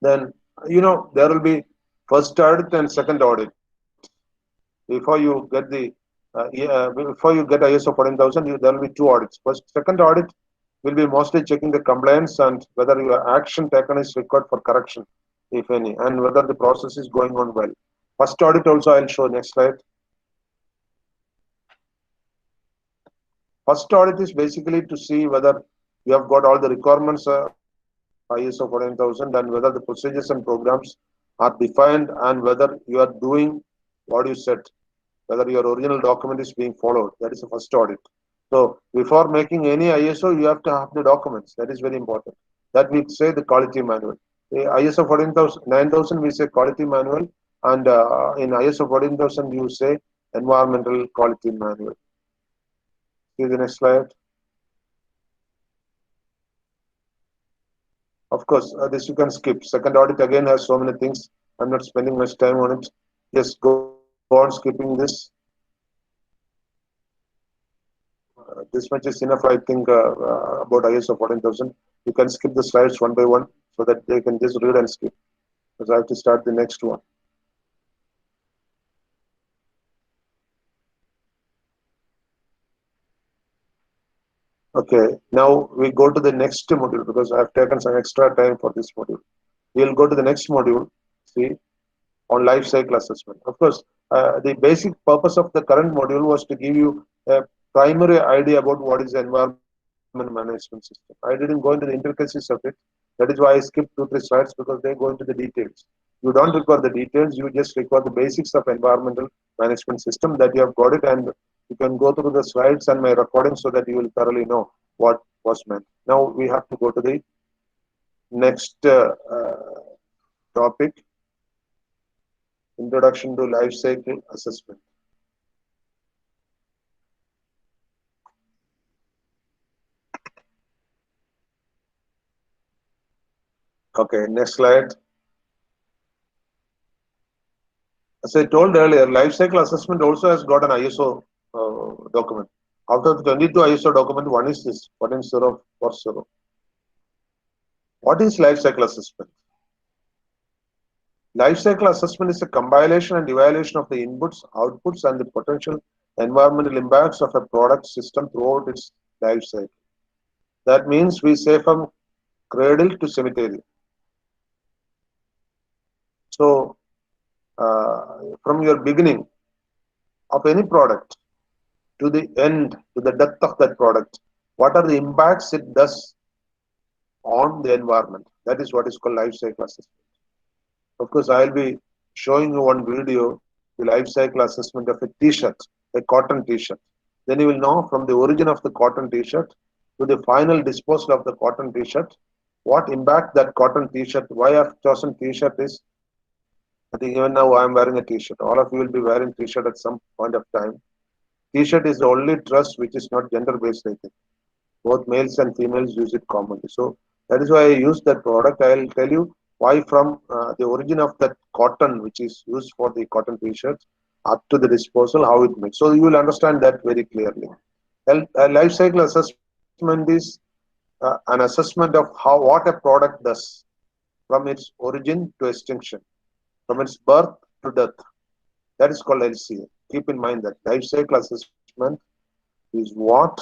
Speaker 1: Then there will be first audit and second audit. Before you get before you get ISO 14000, there will be two audits. Second audit will be mostly checking the compliance and whether your action taken is required for correction, if any, and whether the process is going on well. First audit also I'll show next slide. First audit is basically to see whether you have got all the requirements ISO 14000 and whether the procedures and programs are defined and whether you are doing what you said, whether your original document is being followed. That is the first audit. So before making any ISO, you have to have the documents. That is very important. That we say the quality manual. The ISO 9000 we say quality manual, and in ISO 14000 you say environmental quality manual. See the next slide. Of course, this you can skip. Second audit again has so many things. I'm not spending much time on it. Just go on skipping this. This much is enough, I think, about ISO 14000. You can skip the slides one by one so that they can just read and skip, because I have to start the next one. Okay, now we go to the next module because I have taken some extra time for this module. We'll go to the next module, see, on life cycle assessment. Of course, the basic purpose of the current module was to give you a primary idea about what is the environment management system. I didn't go into the intricacies of it. That is why I skipped 2-3 slides because they go into the details. You don't require the details, you just require the basics of environmental management system that you have got it, and you can go through the slides and my recording so that you will thoroughly know what was meant. Now we have to go to the next topic, introduction to life cycle assessment. Okay, next slide. As I told earlier, life cycle assessment also has got an ISO document. Out of the 22 ISO document, one is this 14040. What is life cycle assessment? Life cycle assessment is a compilation and evaluation of the inputs, outputs, and the potential environmental impacts of a product system throughout its life cycle. That means we say from cradle to cemetery. So, from your beginning of any product to the end, to the death of that product, what are the impacts it does on the environment? That is what is called life cycle assessment. Of course, I'll be showing you one video, the life cycle assessment of a t-shirt, a cotton t-shirt. Then you will know from the origin of the cotton t-shirt to the final disposal of the cotton t-shirt, what impact that cotton t-shirt, why I've chosen t-shirt is, I think even now I'm wearing a t-shirt. All of you will be wearing t-shirt at some point of time. T-shirt is the only dress which is not gender-based, I think. Both males and females use it commonly. So that is why I use that product. I'll tell you why from the origin of that cotton, which is used for the cotton t-shirts, up to the disposal, how it makes. So you will understand that very clearly. A life cycle assessment is an assessment of what a product does from its origin to extinction, from its birth to death. That is called LCA. Keep in mind that life cycle assessment is what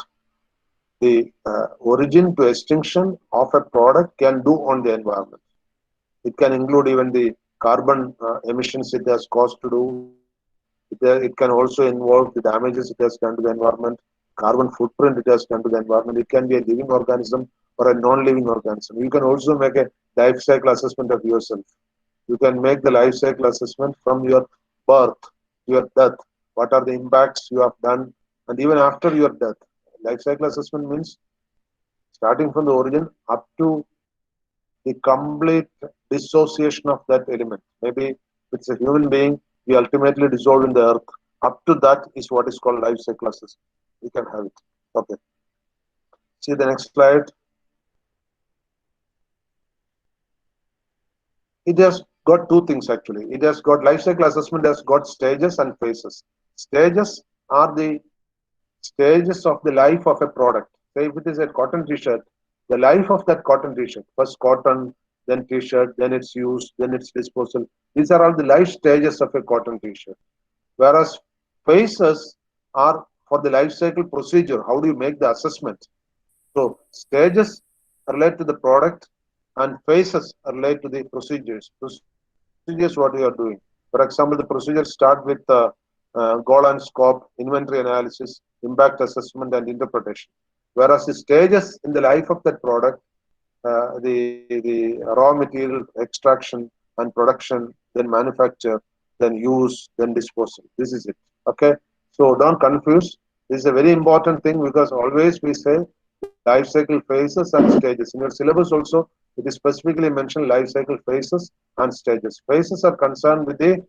Speaker 1: the origin to extinction of a product can do on the environment. It can include even the carbon emissions it has caused to do. It can also involve the damages it has done to the environment, carbon footprint it has done to the environment. It can be a living organism or a non-living organism. You can also make a life cycle assessment of yourself. You can make the life cycle assessment from your birth to your death. What are the impacts you have done, and even after your death. Life cycle assessment means starting from the origin up to the complete dissociation of that element. Maybe it's a human being, we ultimately dissolve in the earth. Up to that is what is called life cycle assessment. You can have it. Okay. See the next slide. It has got two things actually. It has got life cycle assessment has got stages and phases. Stages are the stages of the life of a product. Say if it is a cotton t-shirt, the life of that cotton t-shirt, first cotton, then t-shirt, then its use, then its disposal. These are all the life stages of a cotton t-shirt. Whereas phases are for the life cycle procedure. How do you make the assessment? So stages relate to the product and phases relate to the procedures. Procedures what you are doing. For example, the procedures start with goal and scope, inventory analysis, impact assessment, and interpretation. Whereas the stages in the life of that product, the raw material extraction and production, then manufacture, then use, then disposal. This is it. Okay. So don't confuse. This is a very important thing because always we say life cycle phases and stages. In your syllabus also, it is specifically mentioned life cycle phases and stages. Phases are concerned with the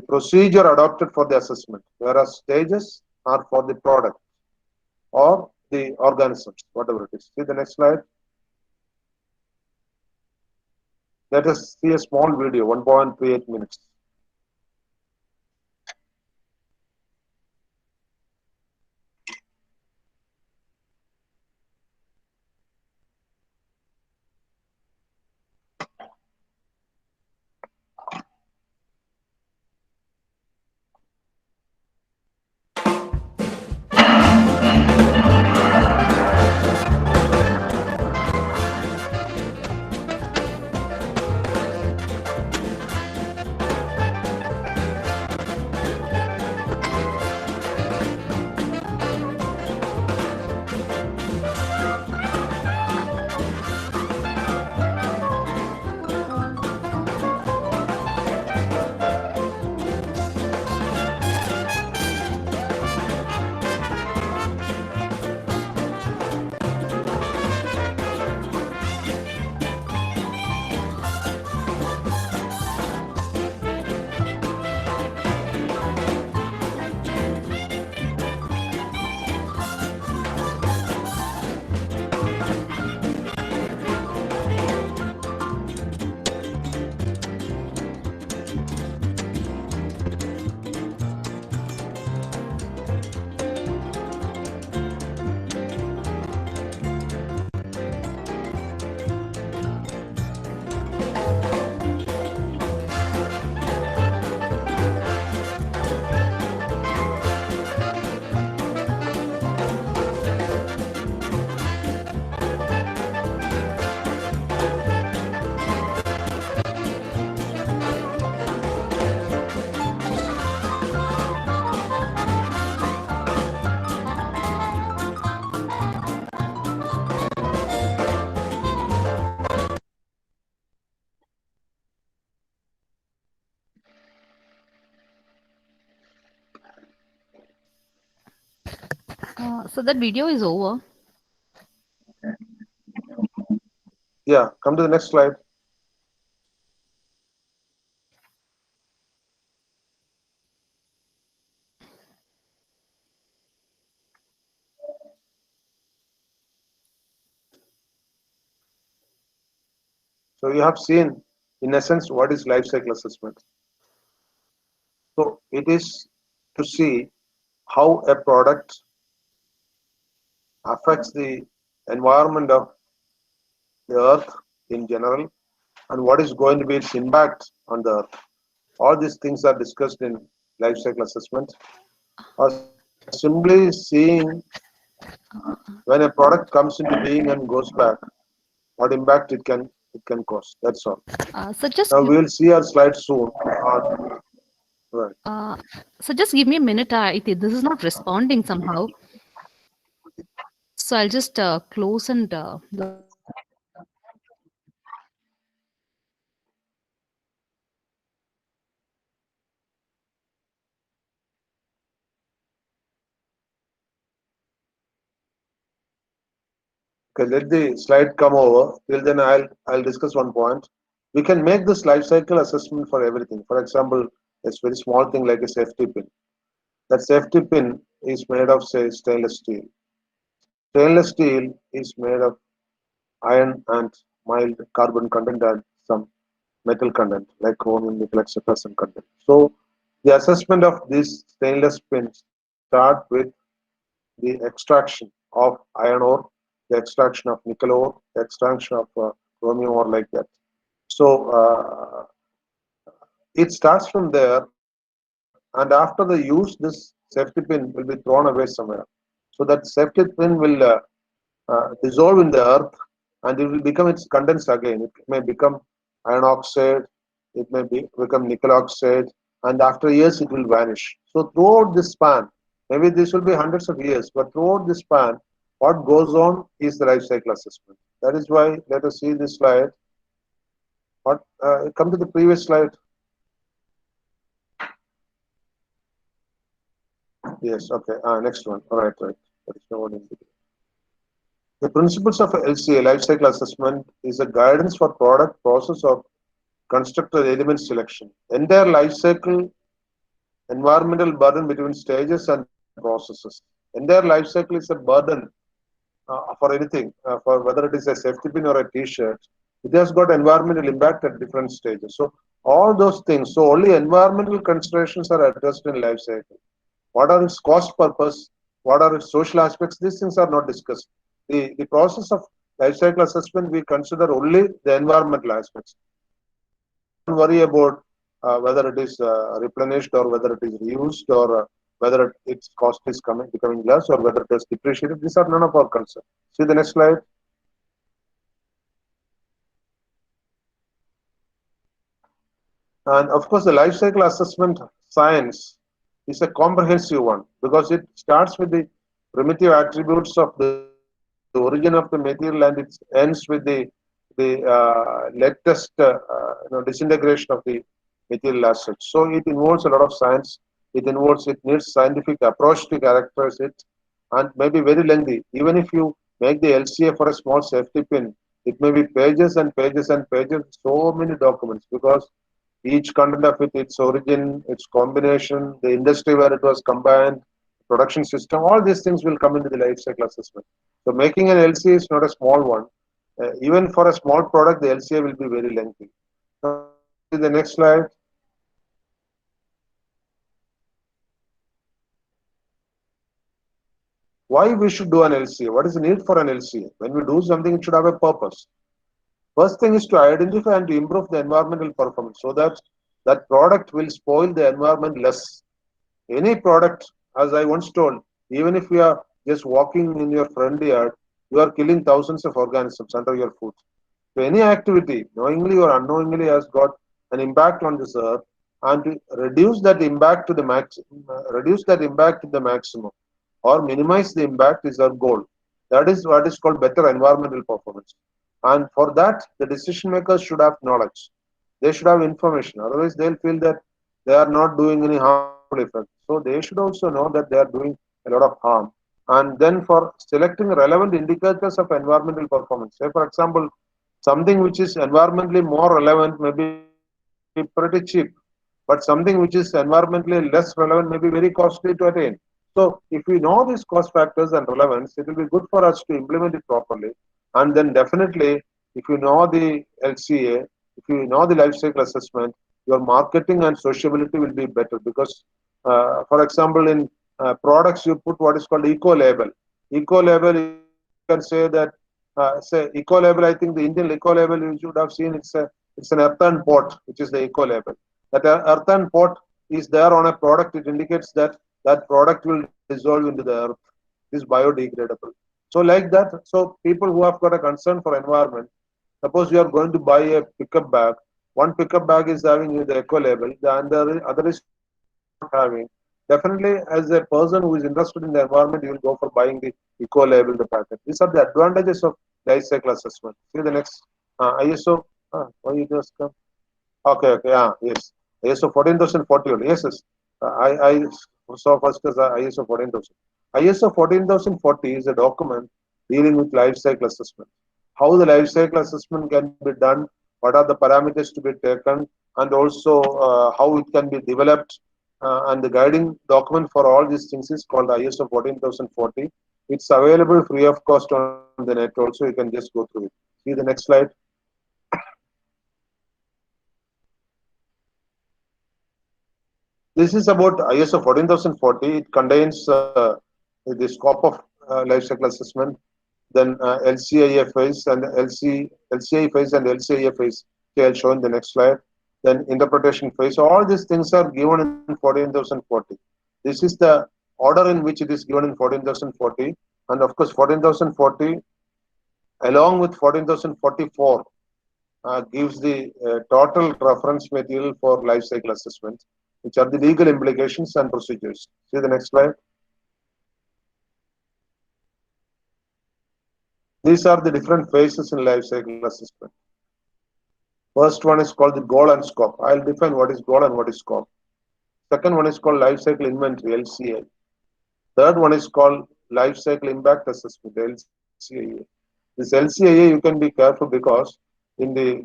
Speaker 1: procedure adopted for the assessment, whereas stages are for the product or the organisms, whatever it is. See the next slide. Let us see a small video, 1.38 minutes.
Speaker 4: So that video is over.
Speaker 1: Yeah, come to the next slide. So you have seen, in essence, what is life cycle assessment. So it is to see how a product affects the environment of the earth in general and what is going to be its impact on the earth. All these things are discussed in life cycle assessment. Or simply seeing when a product comes into being and goes back, what impact it can cause. That's all.
Speaker 4: So
Speaker 1: Now we will see our slides soon. Right.
Speaker 4: uh, just give me a minute. This is not responding somehow. So I'll just close and
Speaker 1: Okay, let the slide come over. Till then, I'll discuss one point. We can make this life cycle assessment for everything. For example, it's very small thing like a safety pin. That safety pin is made of, say, stainless steel. Stainless steel is made of iron and mild carbon content and some metal content like chromium, nickel, etc. some content. So the assessment of this stainless pin start with the extraction of iron ore, the extraction of nickel ore, the extraction of chromium ore like that. So it starts from there, and after the use, this safety pin will be thrown away somewhere. So that safety pin will dissolve in the earth, and it will become its contents again. It may become iron oxide, it may become nickel oxide, and after years it will vanish. So throughout this span, maybe this will be hundreds of years, but throughout this span, what goes on is the life cycle assessment. That is why let us see this slide. What come to the previous slide? Yes, okay. Next one. All right, right. That is the one in between. The principles of LCA, life cycle assessment, is a guidance for product, process, or constructor element selection. Entire life cycle environmental burden between stages and processes. Entire life cycle is a burden for anything, for whether it is a safety pin or a t-shirt. It has got environmental impact at different stages. So all those things. So only environmental considerations are addressed in life cycle. What are its cost purpose? What are its social aspects? These things are not discussed. The process of life cycle assessment, we consider only the environmental aspects. We don't worry about whether it is replenished or whether it is reused or whether its cost is becoming less or whether it is depreciated. These are none of our concern. See the next slide. And of course, the life cycle assessment science is a comprehensive one because it starts with the primitive attributes of the origin of the material and it ends with the latest disintegration of the material as such. So it involves a lot of science. It needs scientific approach to characterize it, and may be very lengthy. Even if you make the LCA for a small safety pin, it may be pages and pages and pages, so many documents because each content of it, its origin, its combination, the industry where it was combined, production system, all these things will come into the life cycle assessment. So making an LCA is not a small one. Even for a small product, the LCA will be very lengthy. Now, see the next slide. Why we should do an LCA? What is the need for an LCA? When we do something, it should have a purpose. First thing is to identify and to improve the environmental performance so that that product will spoil the environment less. Any product, as I once told, even if you are just walking in your front yard, you are killing thousands of organisms under your foot. So any activity, knowingly or unknowingly, has got an impact on this earth, and to reduce that impact to the maximum, or minimize the impact is our goal. That is what is called better environmental performance. And for that, the decision makers should have knowledge. They should have information. Otherwise, they'll feel that they are not doing any harmful effect. So they should also know that they are doing a lot of harm. And then for selecting relevant indicators of environmental performance. Say, for example, something which is environmentally more relevant may be pretty cheap, but something which is environmentally less relevant may be very costly to attain. So if we know these cost factors and relevance, it will be good for us to implement it properly. And then definitely, if you know the LCA, if you know the life cycle assessment, your marketing and sociability will be better because, for example, in products, you put what is called eco label. Eco label, you can say that, say eco label. I think the Indian eco label you should have seen. It's an earthen pot, which is the eco label. That earthen pot is there on a product. It indicates that that product will dissolve into the earth. It is biodegradable. So like that, so people who have got a concern for environment, suppose you are going to buy a pickup bag, one pickup bag is having the eco label, the other is not having. Definitely, as a person who is interested in the environment, you will go for buying the eco label, the packet. These are the advantages of life cycle assessment. See the next ISO. Why you just come? Okay, okay, yes. ISO 14040 only. Yes, yes. I saw first as ISO 14000. ISO 14040 is a document dealing with life cycle assessment. How the life cycle assessment can be done, what are the parameters to be taken, and also how it can be developed. And the guiding document for all these things is called ISO 14040. It's available free of cost on the net also. You can just go through it. See the next slide. This is about ISO 14040. It contains the scope of life cycle assessment, then LCIA phase and LCI phase and LCIA phase. Okay, I'll show in the next slide. Then interpretation phase. All these things are given in 14040. This is the order in which it is given in 14040. And of course, 14040 along with 14044 gives the total reference material for life cycle assessment, which are the legal implications and procedures. See the next slide. These are the different phases in life cycle assessment. First one is called the goal and scope. I'll define what is goal and what is scope. Second one is called life cycle inventory, LCI. Third one is called life cycle impact assessment, LCIA. This LCIA you can be careful because in the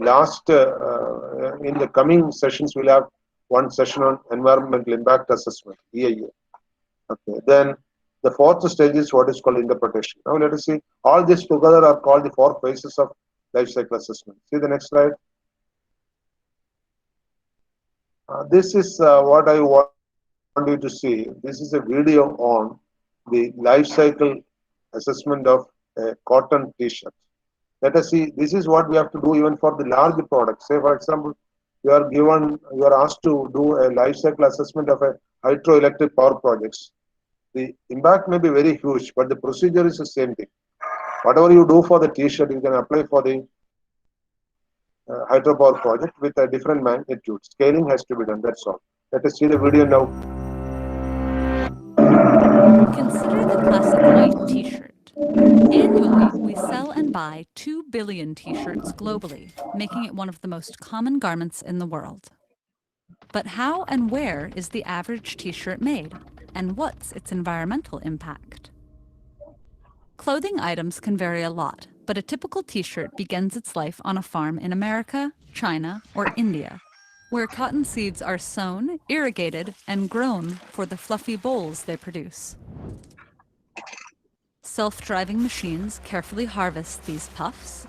Speaker 1: in the coming sessions we'll have one session on environmental impact assessment, EIA. Okay, then the fourth stage is what is called interpretation. Now let us see. All these together are called the four phases of life cycle assessment. See the next slide. This is what I want you to see. This is a video on the life cycle assessment of a cotton t-shirt. Let us see. This is what we have to do even for the large products. Say, for example, you are asked to do a life cycle assessment of a hydroelectric power projects. The impact may be very huge, but the procedure is the same thing. Whatever you do for the t-shirt, you can apply for the hydropower project with a different magnitude. Scaling has to be done. That's all. Let us see the video now.
Speaker 5: Consider the classic white t-shirt. Annually, we sell and buy 2 billion t-shirts globally, making it one of the most common garments in the world. But how and where is the average t-shirt made? And what's its environmental impact? Clothing items can vary a lot, but a typical t-shirt begins its life on a farm in America, China, or India, where cotton seeds are sown, irrigated, and grown for the fluffy bolls they produce. Self-driving machines carefully harvest these puffs.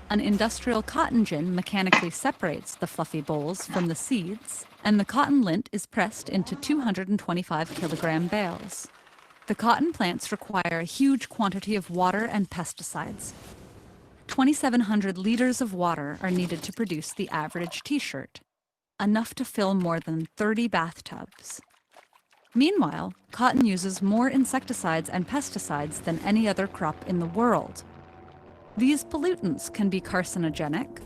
Speaker 5: An industrial cotton gin mechanically separates the fluffy bolls from the seeds, and the cotton lint is pressed into 225-kilogram bales. The cotton plants require a huge quantity of water and pesticides. 2,700 liters of water are needed to produce the average t-shirt, enough to fill more than 30 bathtubs. Meanwhile, cotton uses more insecticides and pesticides than any other crop in the world. These pollutants can be carcinogenic,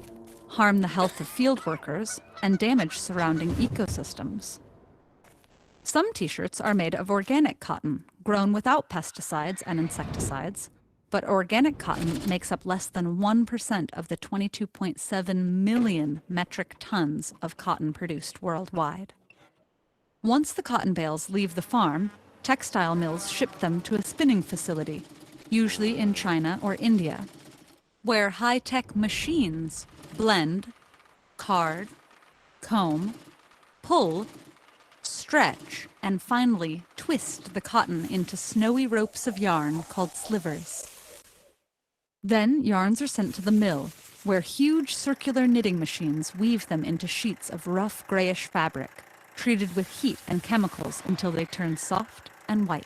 Speaker 5: harm the health of field workers, and damage surrounding ecosystems. Some t-shirts are made of organic cotton, grown without pesticides and insecticides, but organic cotton makes up less than 1% of the 22.7 million metric tons of cotton produced worldwide. Once the cotton bales leave the farm, Textile mills ship them to a spinning facility, usually in China or India, where high-tech machines blend, card, comb, pull, stretch, and finally twist the cotton into snowy ropes of yarn called slivers. Then yarns are sent to the mill, where huge circular knitting machines weave them into sheets of rough grayish fabric, treated with heat and chemicals until they turn soft and white.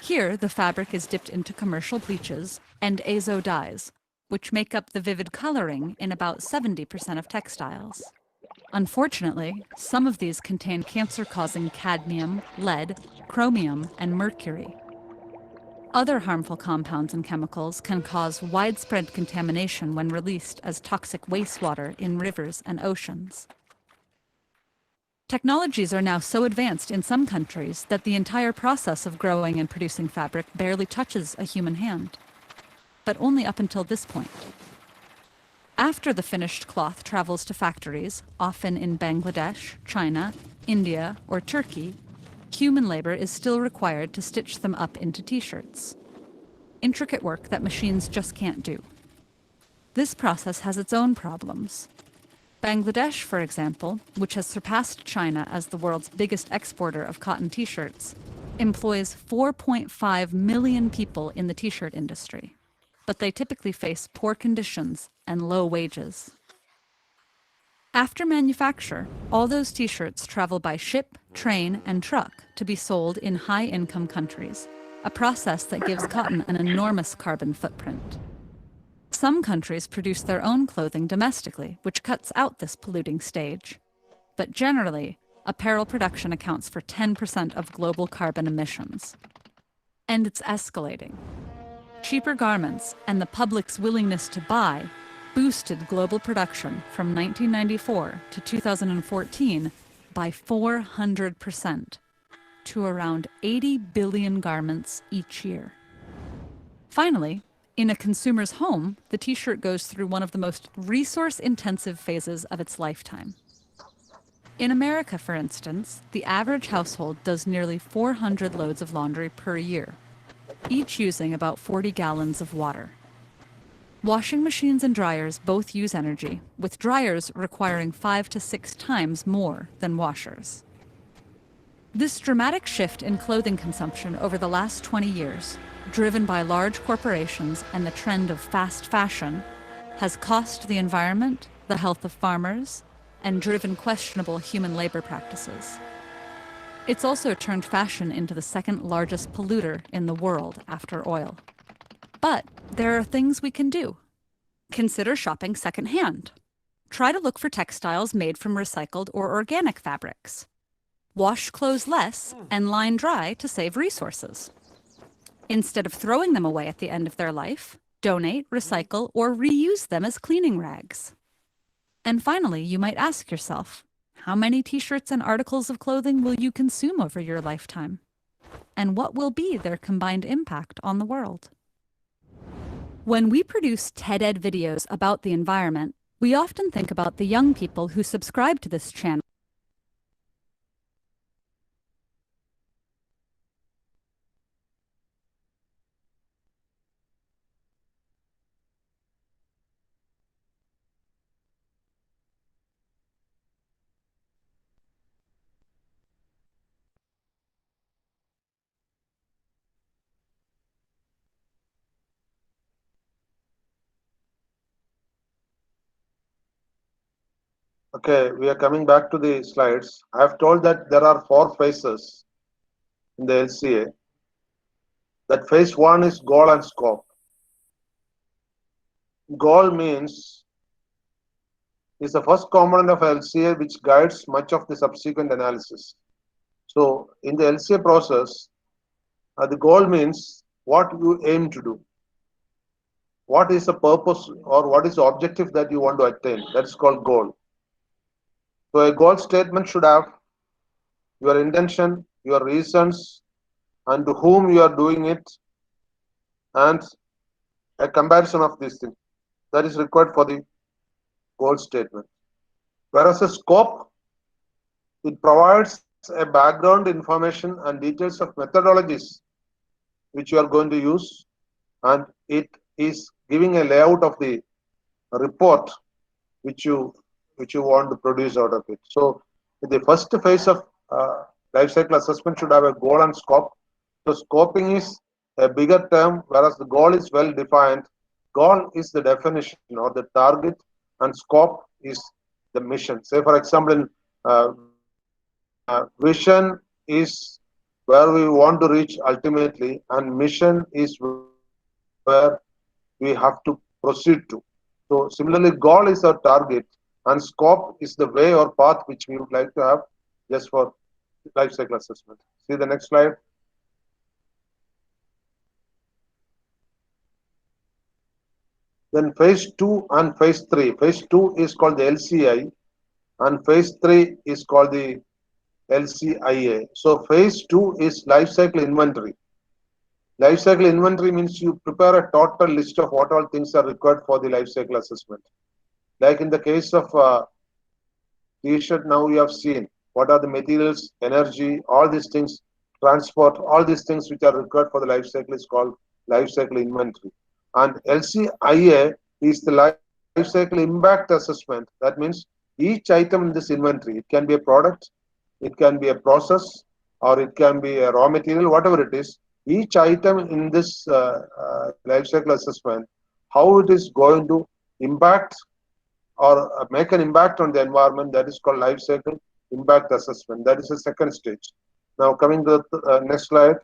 Speaker 5: Here, the fabric is dipped into commercial bleaches and azo dyes, which make up the vivid coloring in about 70% of textiles. Unfortunately, some of these contain cancer-causing cadmium, lead, chromium, and mercury. Other harmful compounds and chemicals can cause widespread contamination when released as toxic wastewater in rivers and oceans. Technologies are now so advanced in some countries that the entire process of growing and producing fabric barely touches a human hand, but only up until this point. After the finished cloth travels to factories, often in Bangladesh, China, India, or Turkey, human labor is still required to stitch them up into t-shirts. Intricate work that machines just can't do. This process has its own problems. Bangladesh, for example, which has surpassed China as the world's biggest exporter of cotton t-shirts, employs 4.5 million people in the t-shirt industry, but they typically face poor conditions and low wages. After manufacture, all those t-shirts travel by ship, train, and truck to be sold in high-income countries, a process that gives cotton an enormous carbon footprint. Some countries produce their own clothing domestically, which cuts out this polluting stage. But generally, apparel production accounts for 10% of global carbon emissions. And it's escalating. Cheaper garments and the public's willingness to buy boosted global production from 1994 to 2014 by 400% to around 80 billion garments each year. Finally, in a consumer's home, the t-shirt goes through one of the most resource-intensive phases of its lifetime. In America, for instance, the average household does nearly 400 loads of laundry per year, each using about 40 gallons of water. Washing machines and dryers both use energy, with dryers requiring 5 to 6 times more than washers. This dramatic shift in clothing consumption over the last 20 years, driven by large corporations and the trend of fast fashion, has cost the environment, the health of farmers, and driven questionable human labor practices. It's also turned fashion into the second largest polluter in the world after oil. But there are things we can do. Consider shopping secondhand. Try to look for textiles made from recycled or organic fabrics. Wash clothes less and line dry to save resources. Instead of throwing them away at the end of their life, donate, recycle, or reuse them as cleaning rags. And finally, you might ask yourself, how many t-shirts and articles of clothing will you consume over your lifetime? And what will be their combined impact on the world? When we produce TED-Ed videos about the environment, we often think about the young people who subscribe to this channel.
Speaker 1: Okay, we are coming back to the slides. I have told that there are 4 phases in the LCA. That phase 1 is goal and scope. Goal means is the first component of LCA which guides much of the subsequent analysis. So in the LCA process, the goal means what you aim to do. What is the purpose or what is the objective that you want to attain? That's called goal. So a goal statement should have your intention, your reasons, and to whom you are doing it, and a comparison of these things. That is required for the goal statement. Whereas a scope, it provides a background information and details of methodologies which you are going to use, and it is giving a layout of the report which you want to produce out of it. So the first phase of life cycle assessment should have a goal and scope. So scoping is a bigger term, whereas the goal is well defined. Goal is the definition or the target, and scope is the mission. Say for example, in vision is where we want to reach ultimately, and mission is where we have to proceed to. So similarly, goal is our target, and scope is the way or path which we would like to have just for life cycle assessment. See the next slide. Then phase 2 and phase 3. Phase 2 is called the LCI, and phase 3 is called the LCIA. So phase 2 is life cycle inventory. Life cycle inventory means you prepare a total list of what all things are required for the life cycle assessment. Like in the case of T-shirt, now you have seen what are the materials, energy, all these things, transport, all these things which are required for the life cycle is called life cycle inventory. And LCIA is the life cycle impact assessment. That means each item in this inventory, it can be a product, it can be a process, or it can be a raw material, whatever it is. Each item in this life cycle assessment, how it is going to impact or make an impact on the environment, that is called life cycle impact assessment. That is the second stage. Now coming to the next slide.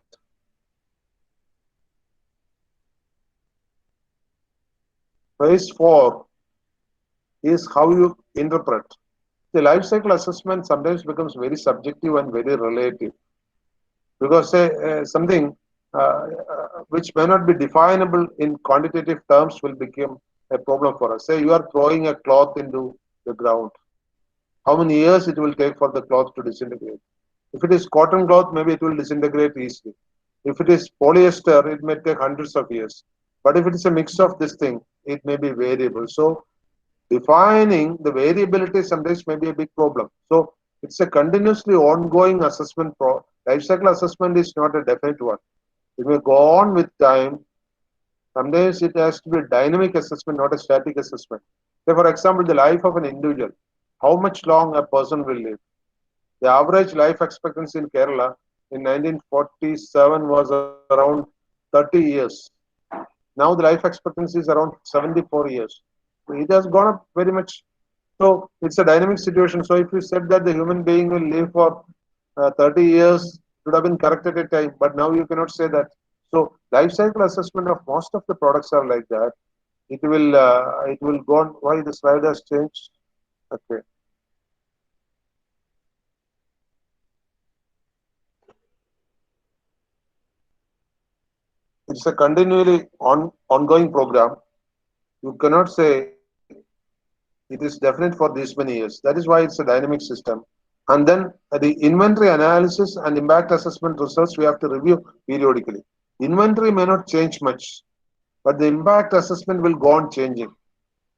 Speaker 1: Phase 4 is how you interpret. The life cycle assessment sometimes becomes very subjective and very relative, because say something which may not be definable in quantitative terms will become a problem for us. Say you are throwing a cloth into the ground. How many years it will take for the cloth to disintegrate? If it is cotton cloth, maybe it will disintegrate easily. If it is polyester, it may take hundreds of years. But if it is a mix of this thing, it may be variable. So defining the variability sometimes may be a big problem. So it's a continuously ongoing assessment. Life cycle assessment is not a definite one. It may go on with time. Sometimes it has to be a dynamic assessment, not a static assessment. Say for example, the life of an individual, how much long a person will live. The average life expectancy in Kerala in 1947 was around 30 years. Now the life expectancy is around 74 years. So it has gone up very much. So it's a dynamic situation. So if you said that the human being will live for 30 years, it would have been correct at a time. But now you cannot say that. So life cycle assessment of most of the products are like that. It will go on. Why the slide has changed? Okay. It's a continually ongoing program. You cannot say it is definite for these many years. That is why it's a dynamic system. And then the inventory analysis and impact assessment results we have to review periodically. Inventory may not change much, but the impact assessment will go on changing.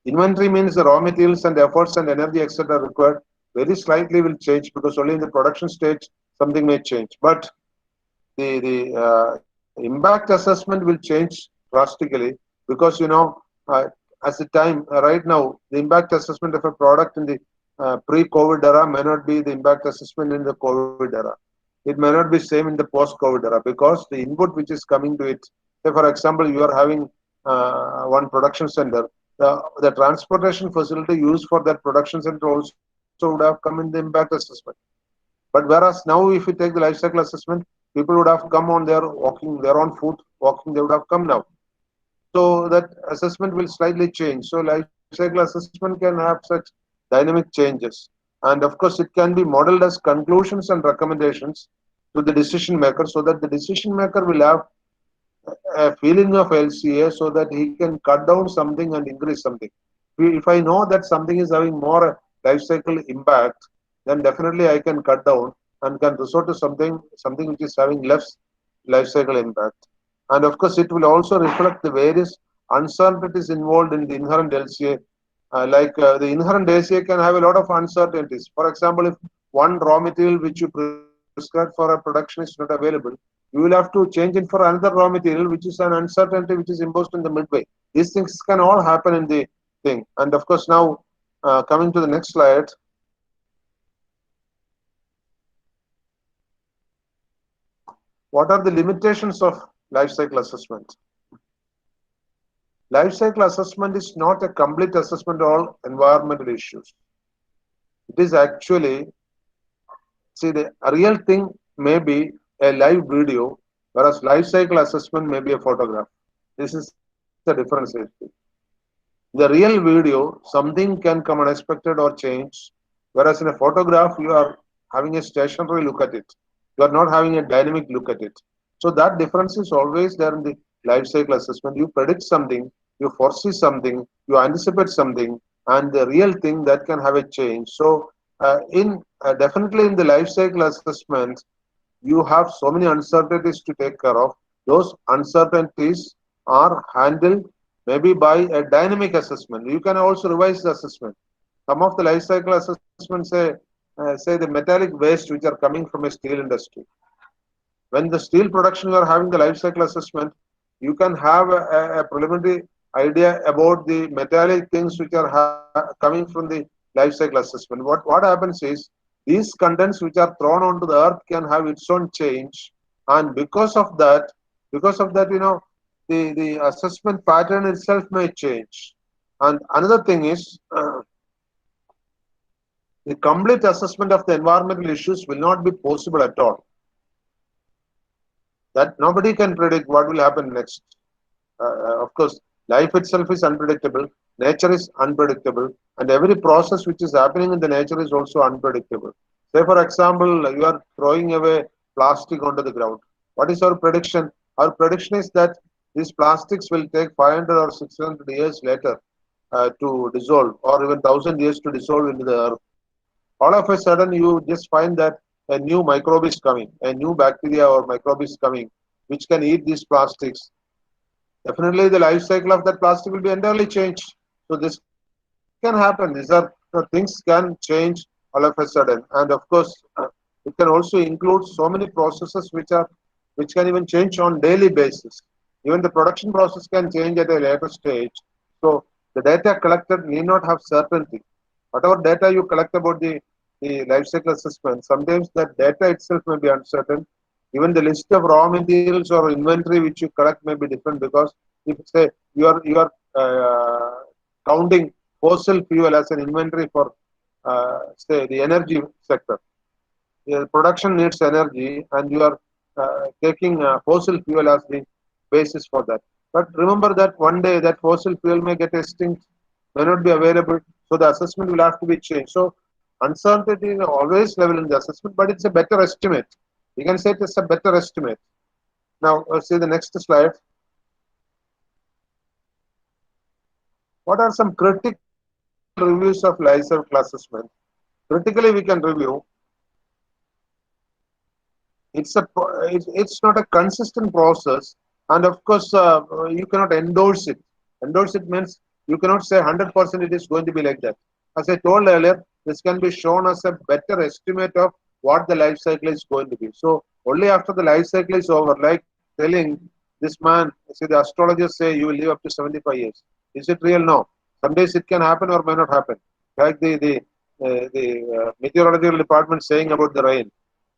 Speaker 1: Inventory means the raw materials and efforts and energy, etc. required very slightly will change, because only in the production stage something may change. But the impact assessment will change drastically, because as the time right now, the impact assessment of a product in the pre-COVID era may not be the impact assessment in the COVID era. It may not be same in the post-COVID era, because the input which is coming to it. Say for example, you are having one production center. The transportation facility used for that production center also would have come in the impact assessment. But whereas now, if you take the life cycle assessment, people would have come on their walking, their own foot, walking, they would have come now. So that assessment will slightly change. So life cycle assessment can have such dynamic changes. And of course, it can be modeled as conclusions and recommendations to the decision maker, so that the decision maker will have a feeling of LCA, so that he can cut down something and increase something. If I know that something is having more life cycle impact, then definitely I can cut down and can resort to something which is having less life cycle impact. And of course, it will also reflect the various uncertainties involved in the inherent LCA. The inherent LCA can have a lot of uncertainties. For example, if one raw material which you prescribed for a production is not available, you will have to change it for another raw material, which is an uncertainty which is imposed in the midway. These things can all happen in the thing. And of course, now coming to the next slide. What are the limitations of life cycle assessment? Life cycle assessment is not a complete assessment of all environmental issues. It is actually, see, the real thing may be a live video, whereas life cycle assessment may be a photograph. This is the difference. The real video, something can come unexpected or change, whereas in a photograph, you are having a stationary look at it. You are not having a dynamic look at it. So that difference is always there in the life cycle assessment. You predict something, you foresee something, you anticipate something, and the real thing that can have a change. So definitely in the life cycle assessment, you have so many uncertainties to take care of. Those uncertainties are handled maybe by a dynamic assessment. You can also revise the assessment. Some of the life cycle assessments say the metallic waste which are coming from a steel industry. When the steel production you are having the life cycle assessment, you can have a preliminary idea about the metallic things which are coming from the life cycle assessment. What happens is these contents which are thrown onto the earth can have its own change, and because of that, the assessment pattern itself may change. And another thing is the complete assessment of the environmental issues will not be possible at all. That nobody can predict what will happen next. Of course, life itself is unpredictable, nature is unpredictable, and every process which is happening in the nature is also unpredictable. Say, for example, you are throwing away plastic onto the ground. What is our prediction? Our prediction is that these plastics will take 500 or 600 years later to dissolve, or even 1,000 years to dissolve into the earth. All of a sudden, you just find that a new microbe is coming, a new bacteria or microbe is coming, which can eat these plastics. Definitely, the life cycle of that plastic will be entirely changed. So this can happen. These are things can change all of a sudden, and of course, it can also include so many processes which can even change on daily basis. Even the production process can change at a later stage. So the data collected need not have certainty. Whatever data you collect about the life cycle assessment, sometimes that data itself may be uncertain. Even the list of raw materials or inventory which you collect may be different, because if say you are counting fossil fuel as an inventory for say the energy sector, the production needs energy, and you are taking fossil fuel as the basis for that. But remember that one day that fossil fuel may get extinct, may not be available, so the assessment will have to be changed. So uncertainty is always level in the assessment, but it's a better estimate. You can say it's a better estimate. Now, see the next slide. What are some critical reviews of life cycle assessment? Critically, we can review. It's not a consistent process, and of course, you cannot endorse it. Endorse it means you cannot say 100% it is going to be like that. As I told earlier, this can be shown as a better estimate of what the life cycle is going to be. So only after the life cycle is over, like telling this man, see the astrologers say you will live up to 75 years. Is it real? No. Some days it can happen or may not happen. Like the meteorological department saying about the rain.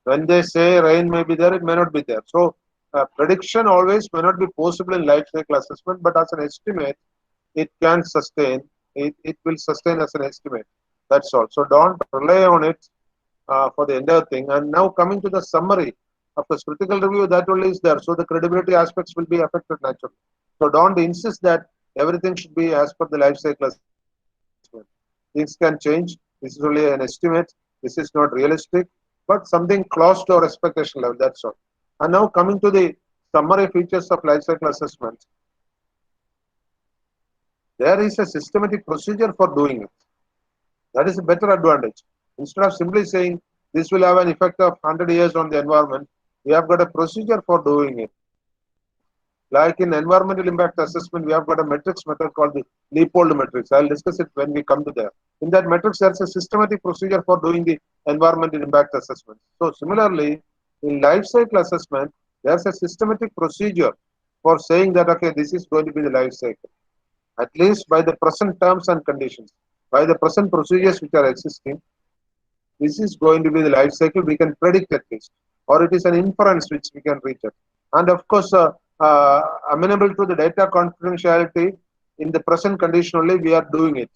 Speaker 1: When they say rain may be there, it may not be there. So prediction always may not be possible in life cycle assessment, but as an estimate, it can sustain. It will sustain as an estimate. That's all. So don't rely on it for the entire thing. And now coming to the summary of the critical review, that only is there. So the credibility aspects will be affected naturally. So don't insist that everything should be as per the life cycle assessment. Things can change. This is only an estimate. This is not realistic, but something close to our expectation level. That's all. And now coming to the summary features of life cycle assessment. There is a systematic procedure for doing it. That is a better advantage. Instead of simply saying this will have an effect of 100 years on the environment, we have got a procedure for doing it. Like in environmental impact assessment, we have got a metrics method called the Leopold matrix. I'll discuss it when we come to there. In that matrix, there's a systematic procedure for doing the environmental impact assessment. So similarly, In life cycle assessment, there's a systematic procedure for saying that, okay, this is going to be the life cycle, at least by the present terms and conditions, by the present procedures which are existing. This is going to be the life cycle we can predict at least, or it is an inference which we can reach at. And of course, amenable to the data confidentiality in the present condition only we are doing it.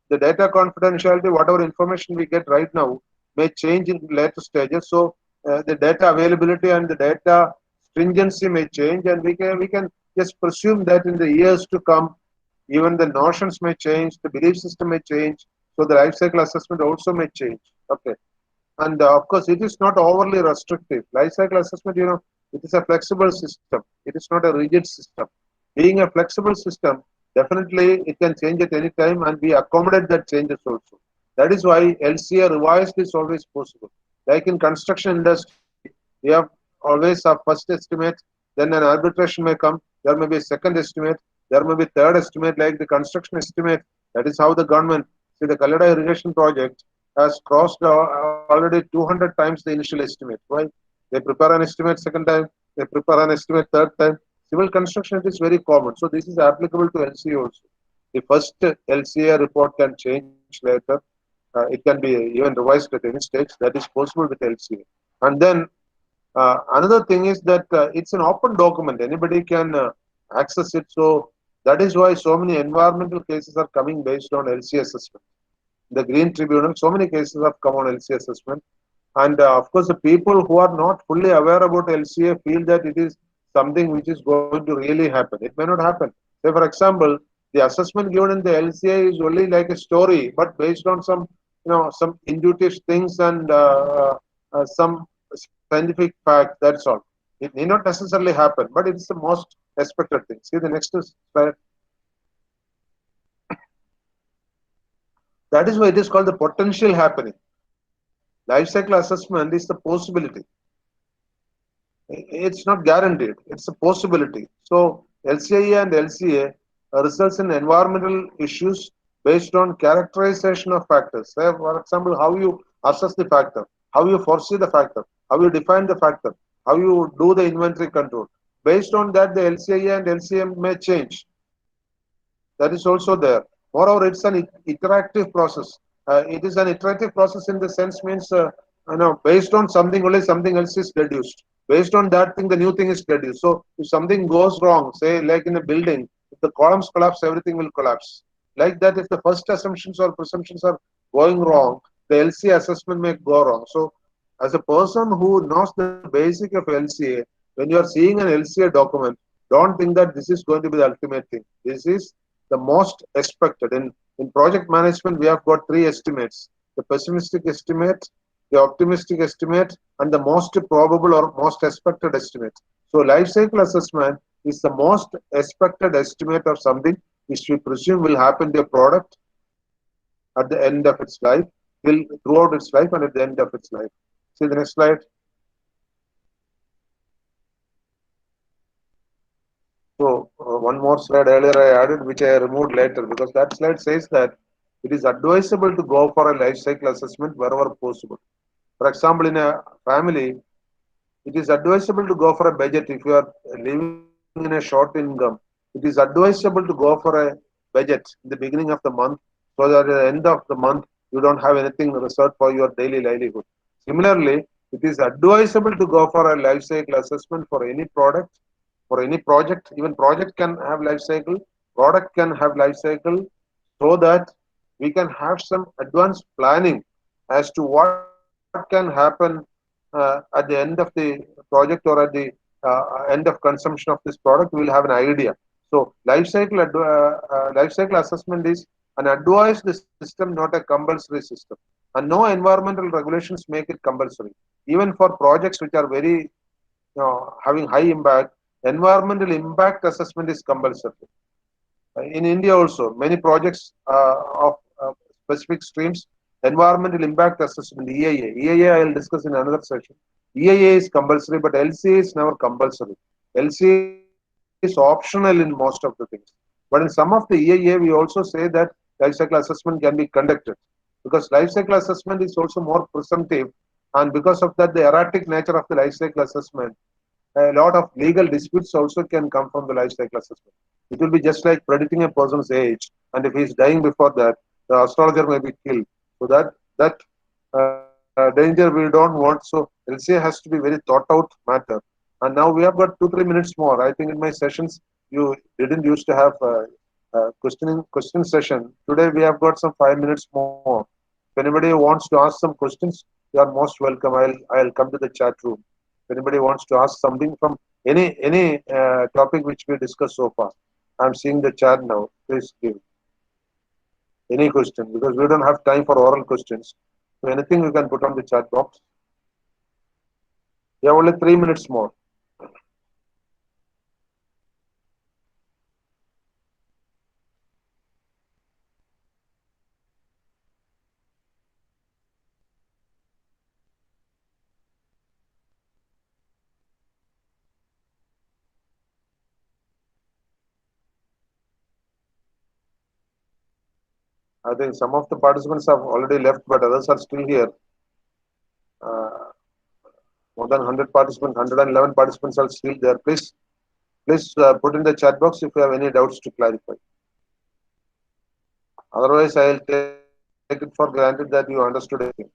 Speaker 1: The data confidentiality, whatever information we get right now, may change in later stages. So the data availability and the data stringency may change, and we can just presume that in the years to come, even the notions may change, the belief system may change, so the life cycle assessment also may change. Okay. And of course, it is not overly restrictive. Life cycle assessment, it is a flexible system. It is not a rigid system. Being a flexible system, definitely it can change at any time, and we accommodate that changes also. That is why LCA revised is always possible. Like in construction industry, we have always a first estimate, then an arbitration may come, there may be a second estimate, there may be third estimate, like the construction estimate. That is how the government, see the Kallada irrigation project has crossed already 200 times the initial estimate. Why? They prepare an estimate second time, they prepare an estimate third time. Civil construction, it is very common. So this is applicable to LCA also. The first LCA report can change later. It can be even revised at any stage. That is possible with LCA. And then another thing is that it's an open document. Anybody can access it. So that is why so many environmental cases are coming based on LCA assessment. The Green Tribunal, so many cases have come on LCA assessment. And of course, the people who are not fully aware about LCA feel that it is something which is going to really happen. It may not happen. Say, for example, the assessment given in the LCA is only like a story, but based on some intuitive things and some scientific fact. That's all. It may not necessarily happen, but it's the most expected thing. See the next slide. That is why it is called the potential happening. Life cycle assessment is the possibility. It's not guaranteed. It's a possibility. So LCIA and LCA results in environmental issues based on characterization of factors. Say, for example, how you assess the factor, how you foresee the factor, how you define the factor, how you do the inventory control. Based on that, the LCIA and LCM may change. That is also there. Moreover, it's an iterative process. It is an iterative process in the sense means, based on something only something else is deduced. Based on that thing, the new thing is deduced. So if something goes wrong, say like in a building, if the columns collapse, everything will collapse. Like that, if the first assumptions or presumptions are going wrong, the LCA assessment may go wrong. So as a person who knows the basic of LCA, when you are seeing an LCA document, don't think that this is going to be the ultimate thing. This is the most expected. In project management, we have got three estimates: the pessimistic estimate, the optimistic estimate, and the most probable or most expected estimate. So life cycle assessment is the most expected estimate of something which we presume will happen to a product at the end of its life, throughout its life and at the end of its life. See the next slide. So one more slide earlier I added, which I removed later, because that slide says that it is advisable to go for a life cycle assessment wherever possible. For example, in a family, it is advisable to go for a budget if you are living in a short income. It is advisable to go for a budget in the beginning of the month, so that at the end of the month you don't have anything reserved for your daily livelihood. Similarly, it is advisable to go for a life cycle assessment for any product, for any project. Even project can have life cycle, product can have life cycle, so that we can have some advanced planning as to what can happen at the end of the project or at the end of consumption of this product. We will have an idea. So life cycle assessment is an advised system, not a compulsory system. And no environmental regulations make it compulsory. Even for projects which are very having high impact, environmental impact assessment is compulsory. In India also, many projects of specific streams, environmental impact assessment, EIA. EIA I will discuss in another session. EIA is compulsory, but LCA is never compulsory. LCA is optional in most of the things. But in some of the EIA, we also say that life cycle assessment can be conducted, because life cycle assessment is also more presumptive And because of that, the erratic nature of the life cycle assessment, a lot of legal disputes also can come from the life cycle assessment. It will be just like predicting a person's age, and if he is dying before that, the astrologer may be killed. So that danger we don't want. So LCA has to be very thought out matter. And now we have got 2-3 minutes more. I think in my sessions you didn't used to have question session. Today we have got some 5 minutes more. If anybody wants to ask some questions, you are most welcome. I'll come to the chat room. If anybody wants to ask something from any topic which we discussed so far, I'm seeing the chat now. Please give any question because we don't have time for oral questions. So anything you can put on the chat box. You have only 3 minutes more. I think some of the participants have already left, but others are still here. Uh, More than 100 participants, 111 participants are still there. Please put in the chat box if you have any doubts to clarify. Otherwise, I will take it for granted that you understood everything.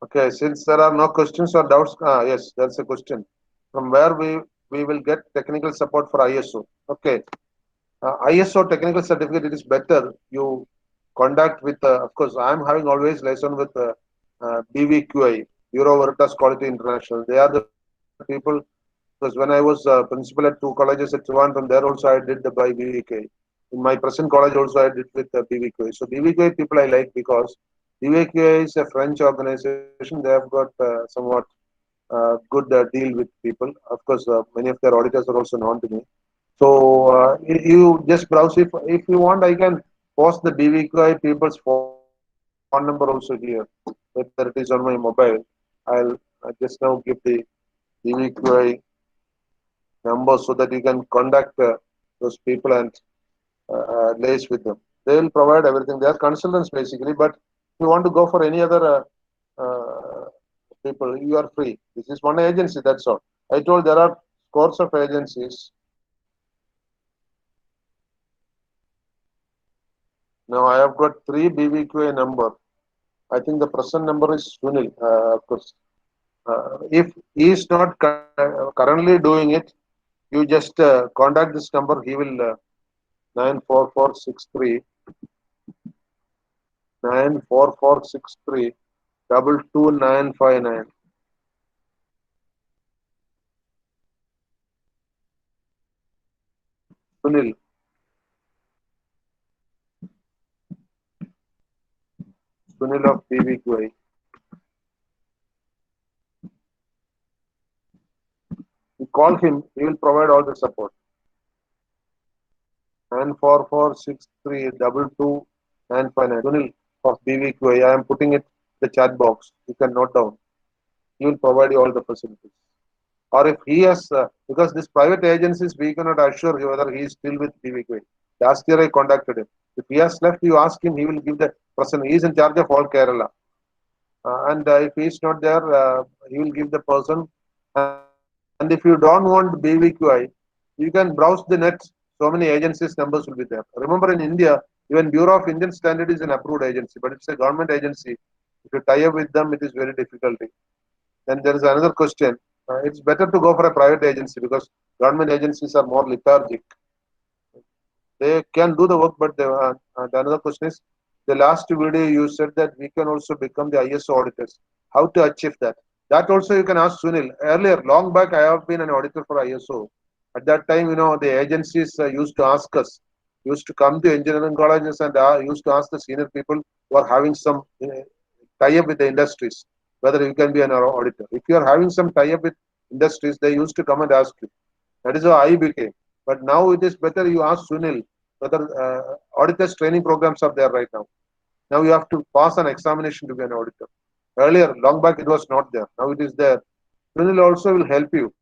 Speaker 1: Okay, since there are no questions or doubts, yes, that's a question. From where we will get technical support for ISO? Okay, ISO technical certificate, it is better you contact with, of course, I am having always liaison with BVQI, Bureau Veritas Quality International. They are the people, because when I was principal at 2 colleges at Trivandrum, there also I did the by BVQI. In my present college also I did with BVQI. So BVQI people I like because BVQI is a French organization. They have got somewhat good deal with people. Of course, many of their auditors are also known to me. So you just browse. If you want, I can post the BVQI people's phone number also here, whether it is on my mobile. I'll just now give the BVQI number so that you can contact those people and liaise with them. They will provide everything. They are consultants basically, but if you want to go for any other people, you are free. This is one agency, that's all. I told there are scores of agencies. Now I have got 3 BVQA number. I think the present number is Sunil, of course. If he is not currently doing it, you just contact this number. He will 94463 94463 22959. Sunil. Sunil of BVQI. You call him, he will provide all the support. 94463 Sunil of BVQI. I am putting it in the chat box. You can note down. He will provide you all the facilities. Or if he has, because this private agencies, we cannot assure you whether he is still with BVQI. Last year I contacted him. If he has left, you ask him, he will give the person. He is in charge of all Kerala. And if he is not there, he will give the person. And if you don't want BVQI, you can browse the net. So many agencies numbers will be there. Remember in India, even Bureau of Indian Standard is an approved agency, but it's a government agency. If you tie up with them, it is very difficult. Then there is another question. It's better to go for a private agency because government agencies are more lethargic. They can do the work, but the another question is, the last video you said that we can also become the ISO auditors. How to achieve that? That also you can ask Sunil. Earlier, long back, I have been an auditor for ISO. At that time, the agencies used to ask us, used to come to engineering colleges and used to ask the senior people who are having some tie-up with the industries, whether you can be an auditor. If you are having some tie-up with industries, they used to come and ask you. That is how I became. But now it is better you ask Sunil whether auditors training programs are there right now. Now you have to pass an examination to be an auditor. Earlier, long back, it was not there. Now it is there. Sunil also will help you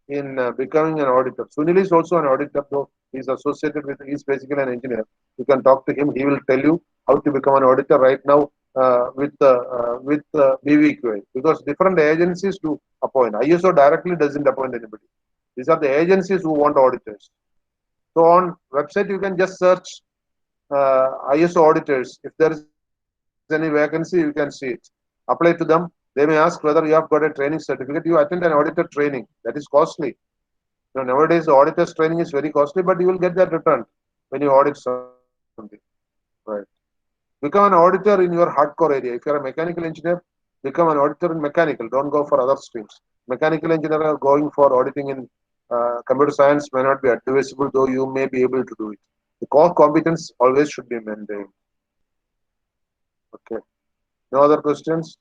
Speaker 1: in becoming an auditor. Sunil is also an auditor, though he's associated with, he's basically an engineer. You can talk to him. He will tell you how to become an auditor right now with BVQA, because different agencies do appoint. ISO directly doesn't appoint anybody. These are the agencies who want auditors. So on website, you can just search ISO auditors. If there is any vacancy, you can see it. Apply to them. They may ask whether you have got a training certificate. You attend an auditor training. That is costly. Nowadays, the auditor's training is very costly, but you will get that returned when you audit something. Right. Become an auditor in your hardcore area. If you are a mechanical engineer, become an auditor in mechanical. Don't go for other streams. Mechanical engineer are going for auditing in computer science may not be advisable, though you may be able to do it. The core competence always should be maintained. Okay. No other questions?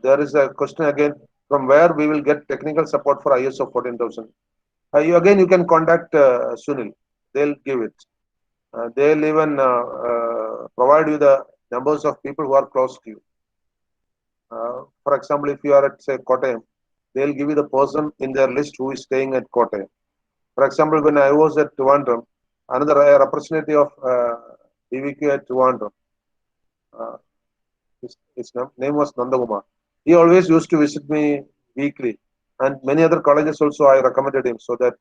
Speaker 1: There is a question again, from where we will get technical support for ISO 14000. You can contact Sunil. They'll give it. They'll even provide you the numbers of people who are close to you. For example, if you are at, say, Kottayam, they'll give you the person in their list who is staying at Kottayam. For example, when I was at Trivandrum, another representative of BVQ at Trivandrum, his name was Nandakumar. He always used to visit me weekly, and many other colleges also I recommended him so that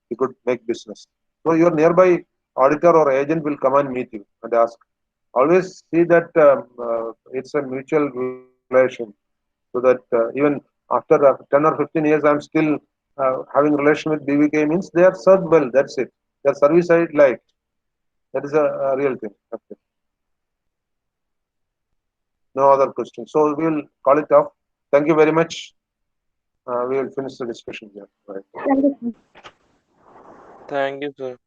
Speaker 1: he could make business. So your nearby auditor or agent will come and meet you and ask. Always see that it's a mutual relation, so that even after 10 or 15 years, I'm still having relation with BVK, means they are served well. That's it. Their service I liked. That is a real thing. Okay. No other questions. So we will call it off. Thank you very much. We will finish the discussion here. Right.
Speaker 2: Thank you, sir.
Speaker 6: Thank you, sir.